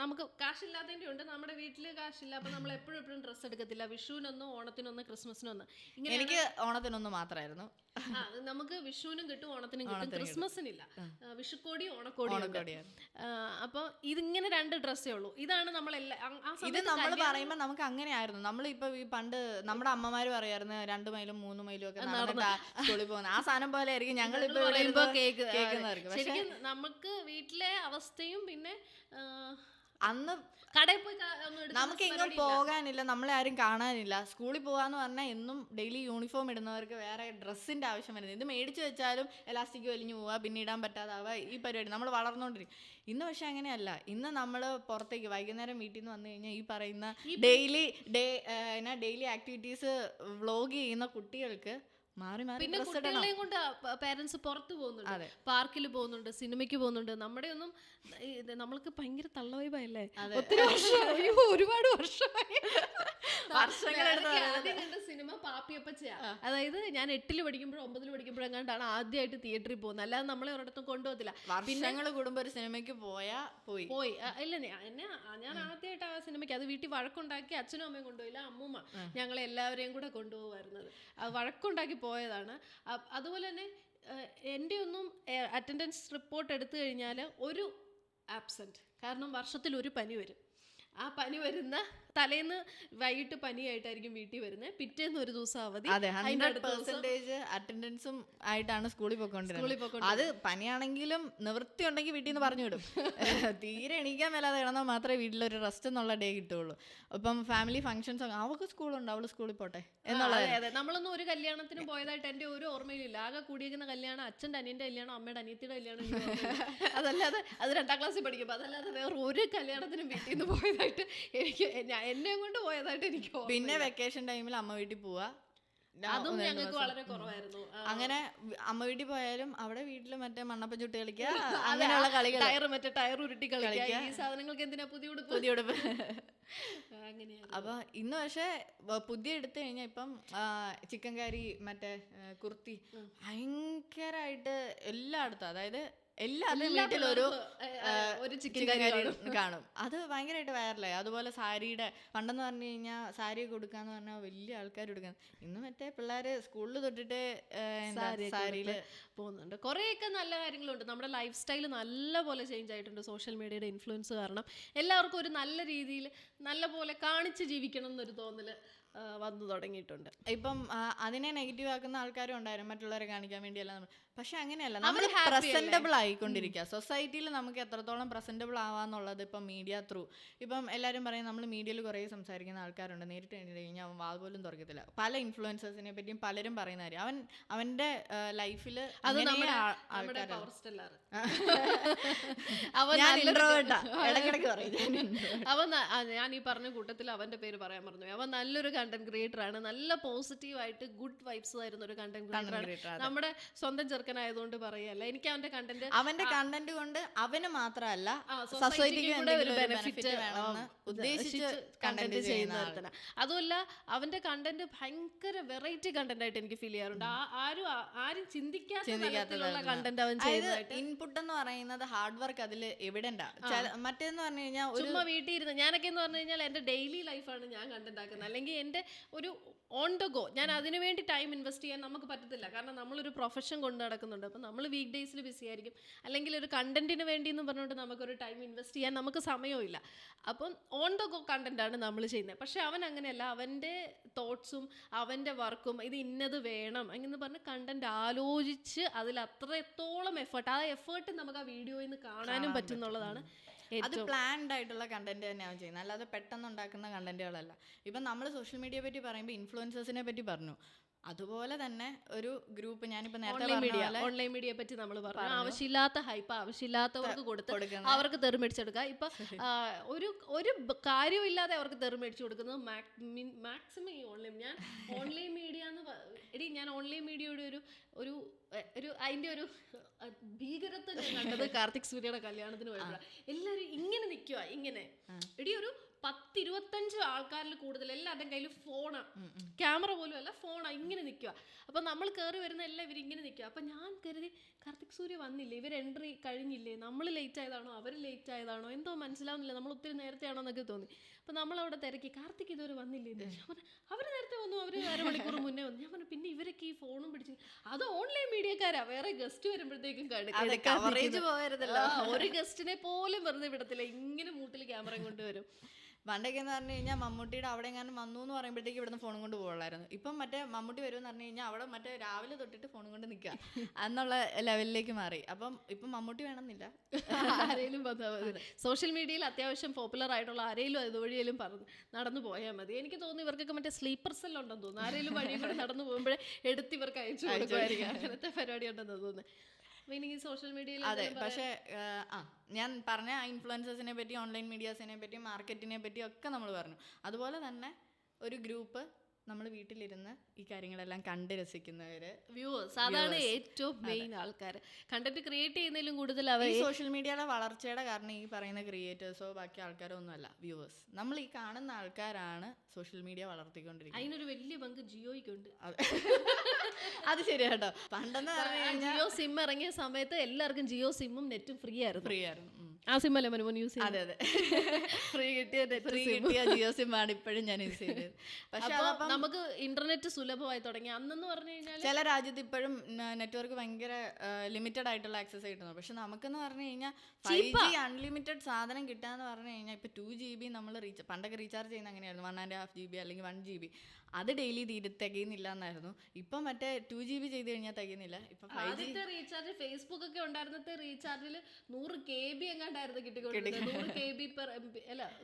നമുക്ക് കാശില്ലാത്തതിന്റെ ഉണ്ട്. നമ്മുടെ വീട്ടില് കാശില്ല, അപ്പൊ നമ്മൾ എപ്പോഴും ഡ്രസ്സ് എടുക്കത്തില്ല. വിഷുവിനൊന്നും, ഓണത്തിനൊന്ന്, ക്രിസ്മസിനൊന്ന്. എനിക്ക് ഓണത്തിനൊന്ന് മാത്രമായിരുന്നു. നമുക്ക് വിഷുവിനും കിട്ടും, ഓണത്തിനും കിട്ടും, ക്രിസ്മസിനില്ല. വിഷുക്കോടി, ഓണക്കോടി. അപ്പൊ ഇതിങ്ങനെ 2 ഡ്രസ്സേ ഉള്ളൂ. ഇതാണ് ഇത് നമ്മൾ പറയുമ്പോ നമുക്ക് അങ്ങനെയായിരുന്നു. നമ്മളിപ്പോ ഈ പണ്ട് നമ്മുടെ അമ്മമാര് പറയായിരുന്നു 2 മൈലും 3 മൈലും ഒക്കെ സ്കൂളിൽ പോകുന്നത്. ആ സാധനം പോലെ ആയിരിക്കും ഞങ്ങൾ ഇപ്പൊ പറയുമ്പോ കേൾക്കുന്നവർക്ക്. ശരിക്കും നമുക്ക് വീട്ടിലെ അവസ്ഥയും പിന്നെ അന്ന് കടയിൽ പോയി നമുക്ക് എങ്ങും പോകാനില്ല, നമ്മളെ ആരും കാണാനില്ല. സ്കൂളിൽ പോകാന്ന് പറഞ്ഞാൽ എന്നും ഡെയിലി യൂണിഫോം ഇടുന്നവർക്ക് വേറെ ഡ്രസ്സിന്റെ ആവശ്യം വരുന്നത്. ഇത് മേടിച്ചു വെച്ചാലും എലാസ്റ്റിക് വലിഞ്ഞു പോവുക, പിന്നെ ഇടാൻ പറ്റാതാവുക, ഈ പരിപാടി നമ്മൾ വളർന്നുകൊണ്ടിരിക്കും. ഇന്ന് പക്ഷെ അങ്ങനെയല്ല. ഇന്ന് നമ്മൾ പുറത്തേക്ക് വൈകുന്നേരം വീട്ടിൽ നിന്ന് വന്നു കഴിഞ്ഞാൽ ഈ പറയുന്ന ഡെയിലി ആക്ടിവിറ്റീസ് വ്ളോഗ് ചെയ്യുന്ന കുട്ടികൾക്ക് പിന്നെ കുട്ടികളെയും കൊണ്ട് പേരൻസ് പുറത്ത് പോകുന്നുണ്ട്, പാർക്കിൽ പോകുന്നുണ്ട്, സിനിമയ്ക്ക് പോകുന്നുണ്ട്. നമ്മുടെ ഒന്നും നമ്മൾക്ക് ഭയങ്കര തള്ളവൈബല്ലേ, ഒത്തിരി വർഷമായി, ഒരുപാട് വർഷമായി. ആദ്യം കണ്ട സിനിമ പാപ്പിയപ്പച്ചയാ. അതായത് ഞാൻ 8ൽ പഠിക്കുമ്പോഴും 9ൽ പഠിക്കുമ്പോഴെങ്ങാണ്ടാണ് ആദ്യമായിട്ട് തിയേറ്ററിൽ പോകുന്നത്. അല്ലാതെ നമ്മളെ ഒരിടത്തും കൊണ്ടുപോകത്തില്ല. വർഷങ്ങൾ കൂടുമ്പോൾ ഒരു സിനിമയ്ക്ക് പോയി ഇല്ല, ഞാൻ ആദ്യമായിട്ട് ആ സിനിമയ്ക്ക്, അത് വീട്ടിൽ വഴക്കുണ്ടാക്കി അച്ഛനും അമ്മയും കൊണ്ടുപോയില്ല, അമ്മൂമ്മ ഞങ്ങളെ എല്ലാവരെയും കൂടെ കൊണ്ടുപോകുമായിരുന്നത്. വഴക്കുണ്ടാക്കി പോയതാണ്. അതുപോലെ തന്നെ എൻ്റെ ഒന്നും അറ്റൻഡൻസ് റിപ്പോർട്ട് എടുത്തു കഴിഞ്ഞാൽ ഒരു ആബ്സെൻറ്റ്. കാരണം വർഷത്തിൽ ഒരു പനി വരും. ആ പനി വരുന്ന തലേന്ന് വൈകിട്ട് പനിയായിട്ടായിരിക്കും വീട്ടിൽ വരുന്നത്, പിറ്റേന്ന് ഒരു ദിവസം അവധി. അതെ, 100% അറ്റൻഡൻസും ആയിട്ടാണ് സ്കൂളിൽ പോയിക്കൊണ്ടിരുന്നത്. അത് പനിയാണെങ്കിലും നിവൃത്തി ഉണ്ടെങ്കിൽ വീട്ടിൽ നിന്ന് പറഞ്ഞു വിടും. തീരെ എണീക്കാൻ മേലാതെ കിടന്നാൽ മാത്രമേ വീട്ടിലൊരു റെസ്റ്റ് എന്നുള്ള ഡേ കിട്ടുള്ളൂ. അപ്പം ഫാമിലി ഫംഗ്ഷൻസ് അവൾക്ക് സ്കൂളുണ്ട്, അവള് സ്കൂളിൽ പോട്ടെ എന്നുള്ളത്. അതെ, നമ്മളൊന്നും ഒരു കല്യാണത്തിന് പോയതായിട്ട് എൻ്റെ ഒരു ഓർമ്മയിലില്ല. ആകെ കൂടിയിരിക്കുന്ന കല്യാണം അച്ഛൻ്റെ അനിയൻ്റെ കല്യാണം, അമ്മയുടെ അനിയത്തിയുടെ കല്യാണം. അതല്ലാതെ അത് 2ാം ക്ലാസ്സിൽ പഠിക്കുമ്പോൾ, അതല്ലാതെ വേറെ ഒരു കല്യാണത്തിനും വീട്ടിൽ നിന്ന് പോയതായിട്ട് എന്നെ കൊണ്ട് പോയതായിട്ട് എനിക്ക്. പിന്നെ വെക്കേഷൻ ടൈമിൽ അമ്മ വീട്ടിൽ പോവാ, അതും ഞങ്ങൾക്ക് വളരെ കുറവായിരുന്നു. അങ്ങനെ അമ്മ വീട്ടിൽ പോയാലും അവിടെ വീട്ടില് മറ്റേ മണ്ണപ്പം ചുട്ട് കളിക്കുക, അങ്ങനെയുള്ള കളികൾ, ടയർ ഉരുട്ടി കളിക്കുക. ഈ സാധനങ്ങൾക്ക് എന്തിനാ പുതിയ ഉടുപ്പ്. അങ്ങനെയാണ്. അപ്പൊ ഇന്ന് പക്ഷെ പുതിയ എടുത്തു കഴിഞ്ഞാൽ ഇപ്പം ചിക്കൻ കറി, മറ്റേ കുർത്തി ഭയങ്കരമായിട്ട് എല്ലായിടത്തും, അതായത് എല്ലാവരുടെയും വീട്ടിലൊരു ചിക്കൻ കറി കാണും. അത് ഭയങ്കരമായിട്ട് വൈറലായി. അതുപോലെ സാരിയുടെ, പണ്ടെന്ന് പറഞ്ഞു കഴിഞ്ഞാൽ സാരി കൊടുക്കാന്ന് പറഞ്ഞാൽ വലിയ ആൾക്കാർ കൊടുക്കാൻ, ഇന്ന് മറ്റേ പിള്ളേര് സ്കൂളിൽ തൊട്ടിട്ട് സാരിയിൽ പോകുന്നുണ്ട്. കുറേയൊക്കെ നല്ല കാര്യങ്ങളുണ്ട്. നമ്മുടെ ലൈഫ് സ്റ്റൈൽ നല്ല പോലെ ചേഞ്ച് ആയിട്ടുണ്ട് സോഷ്യൽ മീഡിയയുടെ ഇൻഫ്ലുവൻസ് കാരണം. എല്ലാവർക്കും ഒരു നല്ല രീതിയിൽ നല്ല പോലെ കാണിച്ച് ജീവിക്കണം എന്നൊരു തോന്നൽ വന്നു തുടങ്ങിയിട്ടുണ്ട്. ഇപ്പം അതിനെ നെഗറ്റീവ് ആക്കുന്ന ആൾക്കാരും ഉണ്ടായിരുന്നു, മറ്റുള്ളവരെ കാണിക്കാൻ വേണ്ടിയല്ല. പക്ഷെ അങ്ങനെയല്ല, നമ്മൾ പ്രസന്റബിൾ ആയിക്കൊണ്ടിരിക്കുക. സൊസൈറ്റിയിൽ നമുക്ക് എത്രത്തോളം പ്രസന്റബിൾ ആവാന്നുള്ളത് ഇപ്പം മീഡിയ ത്രൂ. ഇപ്പം എല്ലാവരും പറയും നമ്മൾ മീഡിയയിൽ കുറേ സംസാരിക്കുന്ന ആൾക്കാരുണ്ട്, നേരിട്ട് കഴിഞ്ഞാൽ അവൻ വാ പോലും തുറക്കത്തില്ല. പല ഇൻഫ്ലുവൻസേഴ്സിനെ പറ്റിയും പലരും പറയുന്ന കാര്യം, അവന്റെ ലൈഫിൽ ഞാൻ ഈ പറഞ്ഞ കൂട്ടത്തിൽ അവന്റെ പേര് പറയാൻ പറഞ്ഞു. അവൻ നല്ലൊരു കണ്ടന്റ് ക്രിയേറ്റർ ആണ്, നല്ല പോസിറ്റീവായിട്ട് ഗുഡ് വൈബ്സ് തരുന്ന ഒരു കണ്ടന്റ് ക്രിയേറ്റർ ആണ്. നമ്മുടെ സ്വന്തം ചെറുക്കനായതുകൊണ്ട് പറയല്ല, എനിക്ക് അവന്റെ കണ്ടന്റ് കൊണ്ട് അവന് മാത്രമല്ല സൊസൈറ്റിക്ക് ഒരു ബെനിഫിറ്റ് ഉദ്ദേശിച്ച് കണ്ടന്റ് ചെയ്യുന്ന. അതുമല്ല, അവന്റെ കണ്ടന്റ് ഭയങ്കര വെറൈറ്റി കണ്ടന്റ് ആയിട്ട് എനിക്ക് ഫീൽ ചെയ്യാറുണ്ട്. ആരും ചിന്തിക്കാത്ത കണ്ടന്റ് അവൻ ചെയ്യുന്നതായിട്ട്. ഇൻപുട്ട് എന്ന് പറയുന്നത് ഹാർഡ് വർക്ക് അതിൽ എവിഡന്റ്. മറ്റേന്ന് പറഞ്ഞു കഴിഞ്ഞാൽ ചുമ്മാ വീട്ടിൽ ഇരുന്ന്, ഞാനൊക്കെ എന്ന് പറഞ്ഞു കഴിഞ്ഞാൽ എന്റെ ഡെയിലി ലൈഫാണ് ഞാൻ കണ്ടന്റ് ആക്കുന്നത്. അല്ലെങ്കിൽ എൻ്റെ ഒരു ഓൺ ദ ഗോ, ഞാൻ അതിനു വേണ്ടി ടൈം ഇൻവെസ്റ്റ് ചെയ്യാൻ നമുക്ക് പറ്റത്തില്ല. കാരണം നമ്മളൊരു പ്രൊഫഷൻ കൊണ്ട് നടക്കുന്നുണ്ട്. അപ്പം നമ്മൾ വീക്ക് ഡേയ്സിൽ ബിസി ആയിരിക്കും, അല്ലെങ്കിൽ ഒരു കണ്ടന്റിന് വേണ്ടി എന്ന് പറഞ്ഞുകൊണ്ട് നമുക്കൊരു ടൈം ഇൻവെസ്റ്റ് ചെയ്യാൻ നമുക്ക് സമയമില്ല. അപ്പം ഓൺ ദ ഗോ കണ്ടന്റാണ് നമ്മൾ ചെയ്യുന്നത്. പക്ഷെ അവൻ അങ്ങനെയല്ല, അവൻ്റെ തോട്ട്സും അവൻ്റെ വർക്കും ഇത് ഇന്നത് വേണം അങ്ങനെ പറഞ്ഞ് കണ്ടന്റ് ആലോചിച്ച് അതിൽ അത്രത്തോളം എഫേർട്ട്, ആ എഫേർട്ട് നമുക്ക് ആ വീഡിയോയിൽ നിന്ന് കാണാനും പറ്റുന്നുള്ളതാണ്. അത് പ്ലാൻഡ് ആയിട്ടുള്ള കണ്ടന്റ് തന്നെയാണ് ചെയ്യുന്നത്, അല്ലാതെ പെട്ടെന്ന് ഉണ്ടാക്കുന്ന കണ്ടന്റുകളല്ല. ഇപ്പം നമ്മൾ സോഷ്യൽ മീഡിയയെ പറ്റി പറയുമ്പോൾ ഇൻഫ്ലുവൻസേഴ്സിനെ പറ്റി പറഞ്ഞു. അതുപോലെ തന്നെ ഒരു ഗ്രൂപ്പ്, ഞാനിപ്പോൾ നേരത്തെ ഓൺലൈൻ മീഡിയയെ പറ്റി നമ്മൾ പറഞ്ഞു. ആവശ്യമില്ലാത്ത ഹൈപ്പ് ആവശ്യമില്ലാത്തവർക്ക് കൊടുത്ത് അവർക്ക് തെറിമേടിച്ചെടുക്കുക. ഇപ്പൊ ഒരു കാര്യമില്ലാതെ അവർക്ക് തെറിമേടിച്ചു കൊടുക്കുന്നത് മാക്സിമം ഈ ഓൺലൈൻ മീഡിയ ഞാൻ ഓൺലൈൻ മീഡിയയുടെ ഒരു അതിന്റെ ഒരു ഭീകരത്വം ഞാൻ കണ്ടത് കാർത്തിക് സൂര്യയുടെ കല്യാണത്തിന് പോയപ്പോഴാണ്. എല്ലാവരും ഇങ്ങനെ നിൽക്കുക, ഇങ്ങനെ ഒരു 10-25 ആൾക്കാരിൽ കൂടുതൽ എല്ലാവരുടെയും കയ്യിൽ ഫോണാണ്, ക്യാമറ പോലും അല്ല, ഫോണാണ്, ഇങ്ങനെ നിൽക്കുക. അപ്പം നമ്മൾ കയറി വരുന്ന എല്ലാം ഇവരിങ്ങനെ നിൽക്കുക. അപ്പം ഞാൻ കരുതി കാർത്തിക് സൂര്യ വന്നില്ലേ, ഇവർ എൻട്രി കഴിഞ്ഞില്ലേ, നമ്മൾ ലേറ്റ് ആയതാണോ അവർ ലേറ്റ് ആയതാണോ എന്തോ മനസ്സിലാവുന്നില്ല, നമ്മൾ ഒത്തിരി നേരത്തെ ആണോ എന്നൊക്കെ തോന്നി. അപ്പം നമ്മളവിടെ തിരക്കി, കാർത്തിക് ഇതുവരെ വന്നില്ലേ, അവർ നേരത്തെ വന്നു, അവർ അരമണിക്കൂർ മുന്നേ വന്നു. ഞാൻ പറഞ്ഞു പിന്നെ ഇവരൊക്കെ ഈ ഫോണും പിടിച്ച്, അത് ഓൺലൈൻ മീഡിയക്കാരാ, വേറെ ഗസ്റ്റ് വരുമ്പോഴത്തേക്കും ഒരു ഗസ്റ്റിനെ പോലും വെറുതെ വിടത്തില്ല, ഇങ്ങനെ മൂട്ടിൽ ക്യാമറ കൊണ്ടുവരും. പണ്ടൊക്കെ എന്ന് പറഞ്ഞു കഴിഞ്ഞാൽ മമ്മൂട്ടിയുടെ അവിടെ എങ്ങാനും വന്നു എന്ന് പറയുമ്പോഴത്തേക്ക് ഇവിടുന്ന് ഫോണും കൊണ്ട് പോകാമായിരുന്നു. ഇപ്പം മറ്റേ മമ്മൂട്ടി വരുമെന്ന് പറഞ്ഞു കഴിഞ്ഞാൽ അവിടെ മറ്റേ രാവിലെ തൊട്ടിട്ട് ഫോണും കൊണ്ട് നിൽക്കുക എന്നുള്ള ലെവലിലേക്ക് മാറി. അപ്പം ഇപ്പം മമ്മൂട്ടി വേണമെന്നില്ല, ആരെങ്കിലും സോഷ്യൽ മീഡിയയിൽ അത്യാവശ്യം പോപ്പുലർ ആയിട്ടുള്ള ആരെങ്കിലും അതുവഴിയെങ്കിലും നടന്നു പോയാൽ മതി. എനിക്ക് തോന്നുന്നു ഇവർക്കൊക്കെ മറ്റേ സ്ലീപ്പർ സെൽ ഉണ്ടെന്ന് തോന്നുന്നു, ആരെങ്കിലും വഴി കൂടെ നടന്നു പോകുമ്പോഴേ എടുത്ത് ഇവർക്ക് അയച്ചു കൊടുക്കുമായിരിക്കും, അങ്ങനത്തെ പരിപാടി ഉണ്ടെന്ന് തോന്നുന്നു. സോഷ്യൽ മീഡിയയിൽ അതെ. പക്ഷേ ഞാൻ പറഞ്ഞ ഇൻഫ്ലുവൻസേഴ്സിനെ പറ്റി, ഓൺലൈൻ മീഡിയാസിനെ പറ്റി, മാർക്കറ്റിനെ പറ്റി ഒക്കെ നമ്മൾ പറഞ്ഞു. അതുപോലെ തന്നെ ഒരു ഗ്രൂപ്പ് നമ്മൾ വീട്ടിലിരുന്ന് ഈ കാര്യങ്ങളെല്ലാം കണ്ട് രസിക്കുന്നവര്, വ്യൂവേഴ്സ്, അതാണ് ഏറ്റവും മെയിൻ ആൾക്കാർ. കണ്ടന്റ് ക്രിയേറ്റ് ചെയ്യുന്നതിലും കൂടുതൽ അവർ സോഷ്യൽ മീഡിയയുടെ വളർച്ചയുടെ കാരണം ഈ പറയുന്ന ക്രിയേറ്റേഴ്സോ ബാക്കി ആൾക്കാരോ ഒന്നുമല്ല, വ്യൂവേഴ്സ്. നമ്മൾ ഈ കാണുന്ന ആൾക്കാരാണ് സോഷ്യൽ മീഡിയ വളർത്തിക്കൊണ്ടിരിക്കുന്നത്. അതിനൊരു വലിയ പങ്ക് ജിയോയ്ക്കുണ്ട്. അത് ശരിയാ കേട്ടോ. പണ്ടെന്ന് പറഞ്ഞു കഴിഞ്ഞാൽ ജിയോ സിം ഇറങ്ങിയ സമയത്ത് എല്ലാവർക്കും ജിയോ സിമ്മും നെറ്റും ഫ്രീ ആയിരുന്നു. ആ സിം അല്ലേ മനമോൻ യൂസ് ചെയ്യുന്നത്? അതെ അതെ, ഫ്രീ കിട്ടിയ ജിയോ സിം ആണ് ഇപ്പോഴും ഞാൻ യൂസ് ചെയ്തത്. പക്ഷെ നമുക്ക് ഇന്റർനെറ്റ് സുലഭമായി തുടങ്ങി. അന്നെന്ന് പറഞ്ഞു കഴിഞ്ഞാൽ ചില രാജ്യത്ത് ഇപ്പോഴും നെറ്റ്വർക്ക് ഭയങ്കര ലിമിറ്റഡ് ആയിട്ടുള്ള ആക്സസ് കിട്ടുന്നു. പക്ഷെ നമുക്കെന്ന് പറഞ്ഞു കഴിഞ്ഞാൽ 5G അൺലിമിറ്റഡ് സാധനം കിട്ടാന്ന് പറഞ്ഞു കഴിഞ്ഞാൽ ഇപ്പൊ 2GB നമ്മൾ പണ്ടൊക്കെ റീചാർജ് ചെയ്യുന്ന അങ്ങനെയായിരുന്നു, 1.5 GB അല്ലെങ്കിൽ 1 GB. അത് ഡെയിലി തികയുന്നില്ല എന്നായിരുന്നു. ഇപ്പൊ മറ്റേ 2GB ചെയ്ത് കഴിഞ്ഞാൽ തികയുന്നില്ല. ഇപ്പൊ 5G റീചാർജ് ഫേസ്ബുക്ക് ഒക്കെ ഉണ്ടായിരുന്നത്തെ റീചാർജിൽ 100 KB എങ്ങാണ്ടായിരുന്നു കിട്ടിക്കൊണ്ടിരുന്നത്.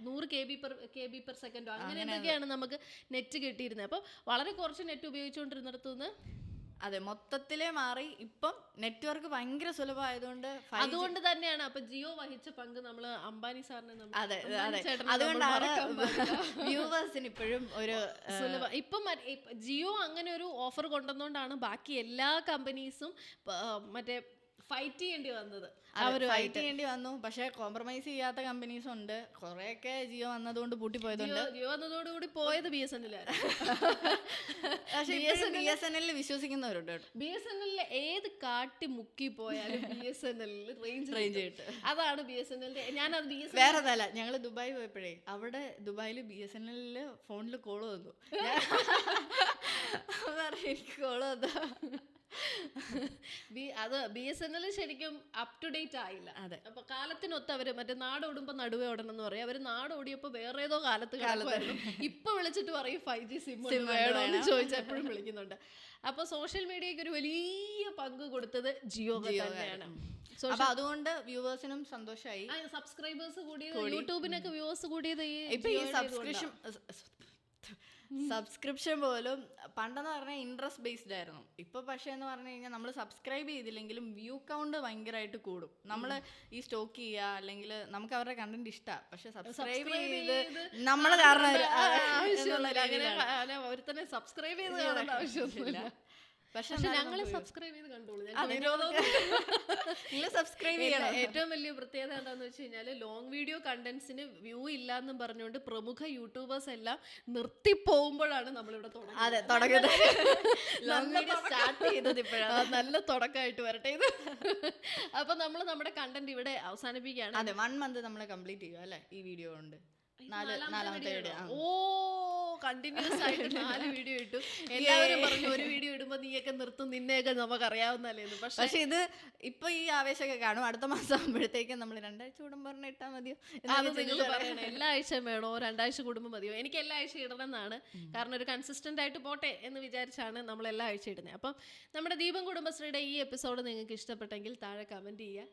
100 KB പെർ സെക്കൻഡോ അങ്ങനെ എന്തൊക്കെയാണ് നമുക്ക് നെറ്റ് കിട്ടിയിരുന്നത്. അപ്പോൾ വളരെ കുറച്ച് നെറ്റ് ഉപയോഗിച്ചുകൊണ്ടിരുന്നിടത്തുനിന്ന് അതെ മൊത്തത്തിലേ മാറി. ഇപ്പം നെറ്റ്വർക്ക് ഭയങ്കര സുലഭമായതുകൊണ്ട് അതുകൊണ്ട് തന്നെയാണ് അപ്പൊ ജിയോ വഹിച്ച പങ്ക് നമ്മൾ അംബാനി സാറിനെ അതെ അതുകൊണ്ടാണ് വ്യൂവേഴ്സിന് ഇപ്പോഴും ഒരു സുലഭ. ഇപ്പം ജിയോ അങ്ങനെ ഒരു ഓഫർ കൊണ്ടുവന്നുകൊണ്ടാണ് ബാക്കി എല്ലാ കമ്പനീസും മറ്റേ ഫൈറ്റ് ചെയ്യേണ്ടി വന്നത്. ഫൈറ്റ് ചെയ്യേണ്ടി വന്നു. പക്ഷെ കോംപ്രമൈസ് ചെയ്യാത്ത കമ്പനീസ് ഉണ്ട്. കുറെയൊക്കെ ജിയോ വന്നതുകൊണ്ട് പൂട്ടിപ്പോയതുണ്ട്. ജിയോ വന്നതോടുകൂടി പോയത് BSNL. പക്ഷെ BSNL വിശ്വസിക്കുന്നവരുണ്ട്. BSNL ഏത് കാട്ടി മുക്കി പോയാലും BSNL റേഞ്ച് കിട്ടും. അതാണ് BSNL. ഞാനത് വേറെ തല. ഞങ്ങള് ദുബായ് പോയപ്പോഴേ അവിടെ ദുബായിൽ BSNL ഫോണിൽ കോള് വന്നു. എനിക്ക് കോള് വന്നു. അത് BSNL ശരിക്കും അപ് ടു ഡേറ്റ് ആയില്ല. അപ്പൊ കാലത്തിനൊത്ത് അവര് മറ്റേ നാടോടുമ്പോ നടുവേ ഓടണം എന്ന് പറയും. അവര് നാടോടിയപ്പോ വേറെ ഏതോ കാലത്ത് ഇപ്പൊ വിളിച്ചിട്ട് പറയും 5G സിം വേണമെന്ന് ചോദിച്ചാൽ എപ്പോഴും വിളിക്കുന്നുണ്ട്. അപ്പൊ സോഷ്യൽ മീഡിയക്ക് ഒരു വലിയ പങ്ക് കൊടുത്തത് ജിയോ തന്നെയാണ്. അപ്പൊ അതുകൊണ്ട് വ്യൂവേഴ്സിനും സന്തോഷമായി. സബ്സ്ക്രൈബേഴ്സ് കൂടിയത്, യൂട്യൂബിനൊക്കെ വ്യൂവേഴ്സ് കൂടിയത് ഇപ്പൊ ഈ സബ്സ്ക്രിപ്ഷൻ പോലും പണ്ടെന്ന് പറഞ്ഞാൽ ഇൻട്രസ്റ്റ് ബേസ്ഡ് ആയിരുന്നു. ഇപ്പൊ പക്ഷേ എന്ന് പറഞ്ഞു കഴിഞ്ഞാൽ നമ്മൾ സബ്സ്ക്രൈബ് ചെയ്തില്ലെങ്കിലും വ്യൂ കൗണ്ട് ഭയങ്കരമായിട്ട് കൂടും. നമ്മൾ ഈ സ്റ്റോക്ക് ചെയ്യുക അല്ലെങ്കിൽ നമുക്ക് അവരുടെ കണ്ടന്റ് ഇഷ്ടമാണ്, പക്ഷെ സബ്സ്ക്രൈബ് ചെയ്ത് നമ്മൾ കാരണം ഒരുത്തന്നെ സബ്സ്ക്രൈബ് ചെയ്ത് കാണേണ്ട ആവശ്യമൊന്നുമില്ല. പക്ഷെ ഞങ്ങള് സബ്സ്ക്രൈബ് ചെയ്ത് കണ്ടോളൂ. സബ്സ്ക്രൈബ് ചെയ്യണം. ഏറ്റവും വലിയ പ്രത്യേകത എന്താന്ന് വെച്ച് കഴിഞ്ഞാൽ ലോങ് വീഡിയോ കണ്ടന്റ്സിന് വ്യൂ ഇല്ലാന്നും പറഞ്ഞുകൊണ്ട് പ്രമുഖ യൂട്യൂബേഴ്സ് എല്ലാം നിർത്തിപ്പോകുമ്പോഴാണ് നമ്മളിവിടെ തുടങ്ങുന്നത്. നല്ല തുടക്കമായിട്ട് വരട്ടെ ഇത്. അപ്പൊ നമ്മൾ നമ്മുടെ കണ്ടന്റ് ഇവിടെ അവസാനിപ്പിക്കുകയാണ്. അതെ 1 month നമ്മൾ കംപ്ലീറ്റ് ചെയ്യുക അല്ലെ ഈ വീഡിയോ കൊണ്ട്. 4ാമത്തെ വീഡിയോ. കണ്ടിന്യൂസ് ആയിട്ട് 4 വീഡിയോ ഇട്ടു. എല്ലാവരും പറഞ്ഞു ഒരു വീഡിയോ ഇടുമ്പോ നീയൊക്കെ നിർത്തും, നിന്നെയൊക്കെ നമുക്ക് അറിയാവുന്നല്ലേന്ന്. പക്ഷെ ഇത് ഇപ്പൊ ഈ ആവേശമൊക്കെ കാണും. അടുത്ത മാസം ആകുമ്പോഴത്തേക്കും നമ്മൾ 2 ആഴ്ച കൂടുമ്പോ ഇട്ടാൽ മതിയോ? അത് നിങ്ങൾ പറയണം. എല്ലാ ആഴ്ചയും വേണോ, 2 ആഴ്ച കൂടുമ്പോ മതിയോ? എനിക്ക് എല്ലാ ആഴ്ച ഇടണം എന്നാണ്. കാരണം ഒരു കൺസിസ്റ്റന്റ് ആയിട്ട് പോട്ടെ എന്ന് വിചാരിച്ചാണ് നമ്മൾ എല്ലാ ആഴ്ച ഇടുന്നത്. അപ്പം നമ്മുടെ ദീപം കുടുംബശ്രീയുടെ ഈ എപ്പിസോഡ് നിങ്ങൾക്ക് ഇഷ്ടപ്പെട്ടെങ്കിൽ താഴെ കമന്റ് ചെയ്യുക,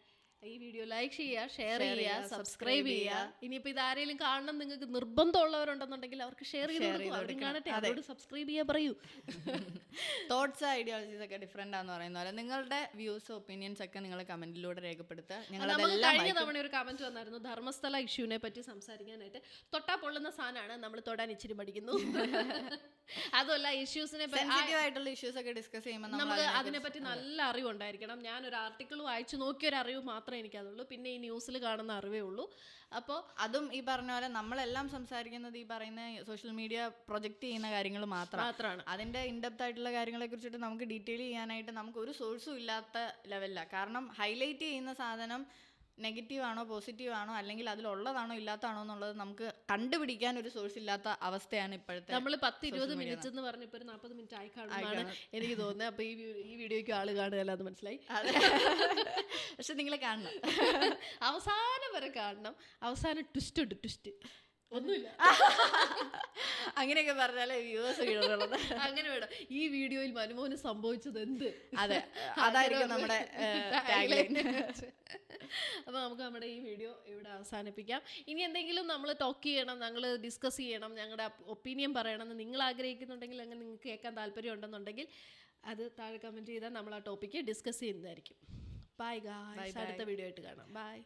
ഈ വീഡിയോ ലൈക്ക് ചെയ്യുക, ഷെയർ ചെയ്യുക, സബ്സ്ക്രൈബ് ചെയ്യുക. ഇനിയിപ്പോ ഇത് ആരെങ്കിലും കാണണം നിങ്ങൾക്ക് നിർബന്ധമുള്ളവരുണ്ടെന്നുണ്ടെങ്കിൽ അവർക്ക് ഷെയർ ചെയ്ത് കാണട്ടെ, അവരോട് സബ്സ്ക്രൈബ് ചെയ്യാൻ പറയൂ. തോട്ട്സ് ഐഡിയോളജീസ് ഒക്കെ ഡിഫറെന്റ് ആണെന്ന് പറയുന്ന പോലെ നിങ്ങളുടെ വ്യൂസ് ഒപ്പീനിയൻസ് ഒക്കെ നിങ്ങൾ കമന്റിലൂടെ രേഖപ്പെടുത്തുക. കഴിഞ്ഞ തവണ ഒരു കമന്റ് വന്നായിരുന്നു ധർമ്മസ്ഥല ഇഷ്യൂനെ പറ്റി സംസാരിക്കാനായിട്ട്. തൊട്ടാ പൊള്ളുന്ന സാധനമാണ്, നമ്മൾ തൊടാൻ ഇച്ചിരി പഠിക്കുന്നു. അതുമല്ല ഇഷ്യൂസിനെ ആയിട്ടുള്ള ഇഷ്യൂസ് ഒക്കെ ഡിസ്കസ് ചെയ്യുമ്പോൾ നമുക്ക് അതിനെപ്പറ്റി നല്ല അറിവുണ്ടായിരിക്കണം. ഞാനൊരു ആർട്ടിക്കിൾ വായിച്ചു നോക്കിയൊരു അറിവ് മാത്രമേ എനിക്കതുള്ളൂ. പിന്നെ ഈ ന്യൂസിൽ കാണുന്ന അറിവേ ഉള്ളൂ. അപ്പോൾ അതും ഈ പറഞ്ഞ പോലെ നമ്മളെല്ലാം സംസാരിക്കുന്നത് ഈ പറയുന്ന സോഷ്യൽ മീഡിയ പ്രൊജക്റ്റ് ചെയ്യുന്ന കാര്യങ്ങൾ മാത്രമാണ്. അതിന്റെ ഇൻഡെപ്ത് ആയിട്ടുള്ള കാര്യങ്ങളെ കുറിച്ചിട്ട് നമുക്ക് ഡീറ്റെയിൽ ചെയ്യാനായിട്ട് നമുക്ക് ഒരു സോഴ്സും ഇല്ലാത്ത ലെവലില്ല. കാരണം ഹൈലൈറ്റ് ചെയ്യുന്ന സാധനം നെഗറ്റീവ് ആണോ പോസിറ്റീവ് ആണോ അല്ലെങ്കിൽ അതിലുള്ളതാണോ ഇല്ലാത്താണോ എന്നുള്ളത് നമുക്ക് കണ്ടുപിടിക്കാൻ ഒരു സോഴ്സ് ഇല്ലാത്ത അവസ്ഥയാണ് ഇപ്പോഴത്തെ. നമ്മൾ 10-20 മിനിറ്റ് എന്ന് പറഞ്ഞ് ഇപ്പോൾ ഒരു 40 മിനിറ്റ് ആയി കാണുമെന്നാണ് എനിക്ക് തോന്നുന്നത്. അപ്പൊ ഈ വീഡിയോയ്ക്ക് ആള് കാണുകയല്ല, അത് മനസ്സിലായി. പക്ഷെ നിങ്ങൾ കാണണം, അവസാനം വരെ കാണണം. അവസാനം ട്വിസ്റ്റ് ഒന്നുമില്ല അങ്ങനെയൊക്കെ പറഞ്ഞാലേ വ്യൂവേഴ്സ് കിട്ടുള്ളത്. അങ്ങനെ വേണം. ഈ വീഡിയോയിൽ മനുമോന് സംഭവിച്ചത് എന്ത്? അതെ, അതായിരിക്കും നമ്മുടെ ടാഗ്ലൈൻ. അപ്പോൾ നമുക്ക് നമ്മുടെ ഈ വീഡിയോ ഇവിടെ അവസാനിപ്പിക്കാം. ഇനി എന്തെങ്കിലും നമ്മൾ ടോക്ക് ചെയ്യണം, ഞങ്ങൾ ഡിസ്കസ് ചെയ്യണം, ഞങ്ങളുടെ ഒപ്പീനിയൻ പറയണമെന്ന് നിങ്ങൾ ആഗ്രഹിക്കുന്നുണ്ടെങ്കിൽ, അങ്ങനെ നിങ്ങൾക്ക് കേൾക്കാൻ താല്പര്യം ഉണ്ടെന്നുണ്ടെങ്കിൽ അത് താഴെ കമൻറ്റ് ചെയ്താൽ നമ്മൾ ആ ടോപ്പിക്ക് ഡിസ്കസ് ചെയ്യുന്നതായിരിക്കും. ബൈ ഗായ്സ്, അടുത്ത വീഡിയോ ആയിട്ട് കാണാം. ബൈ.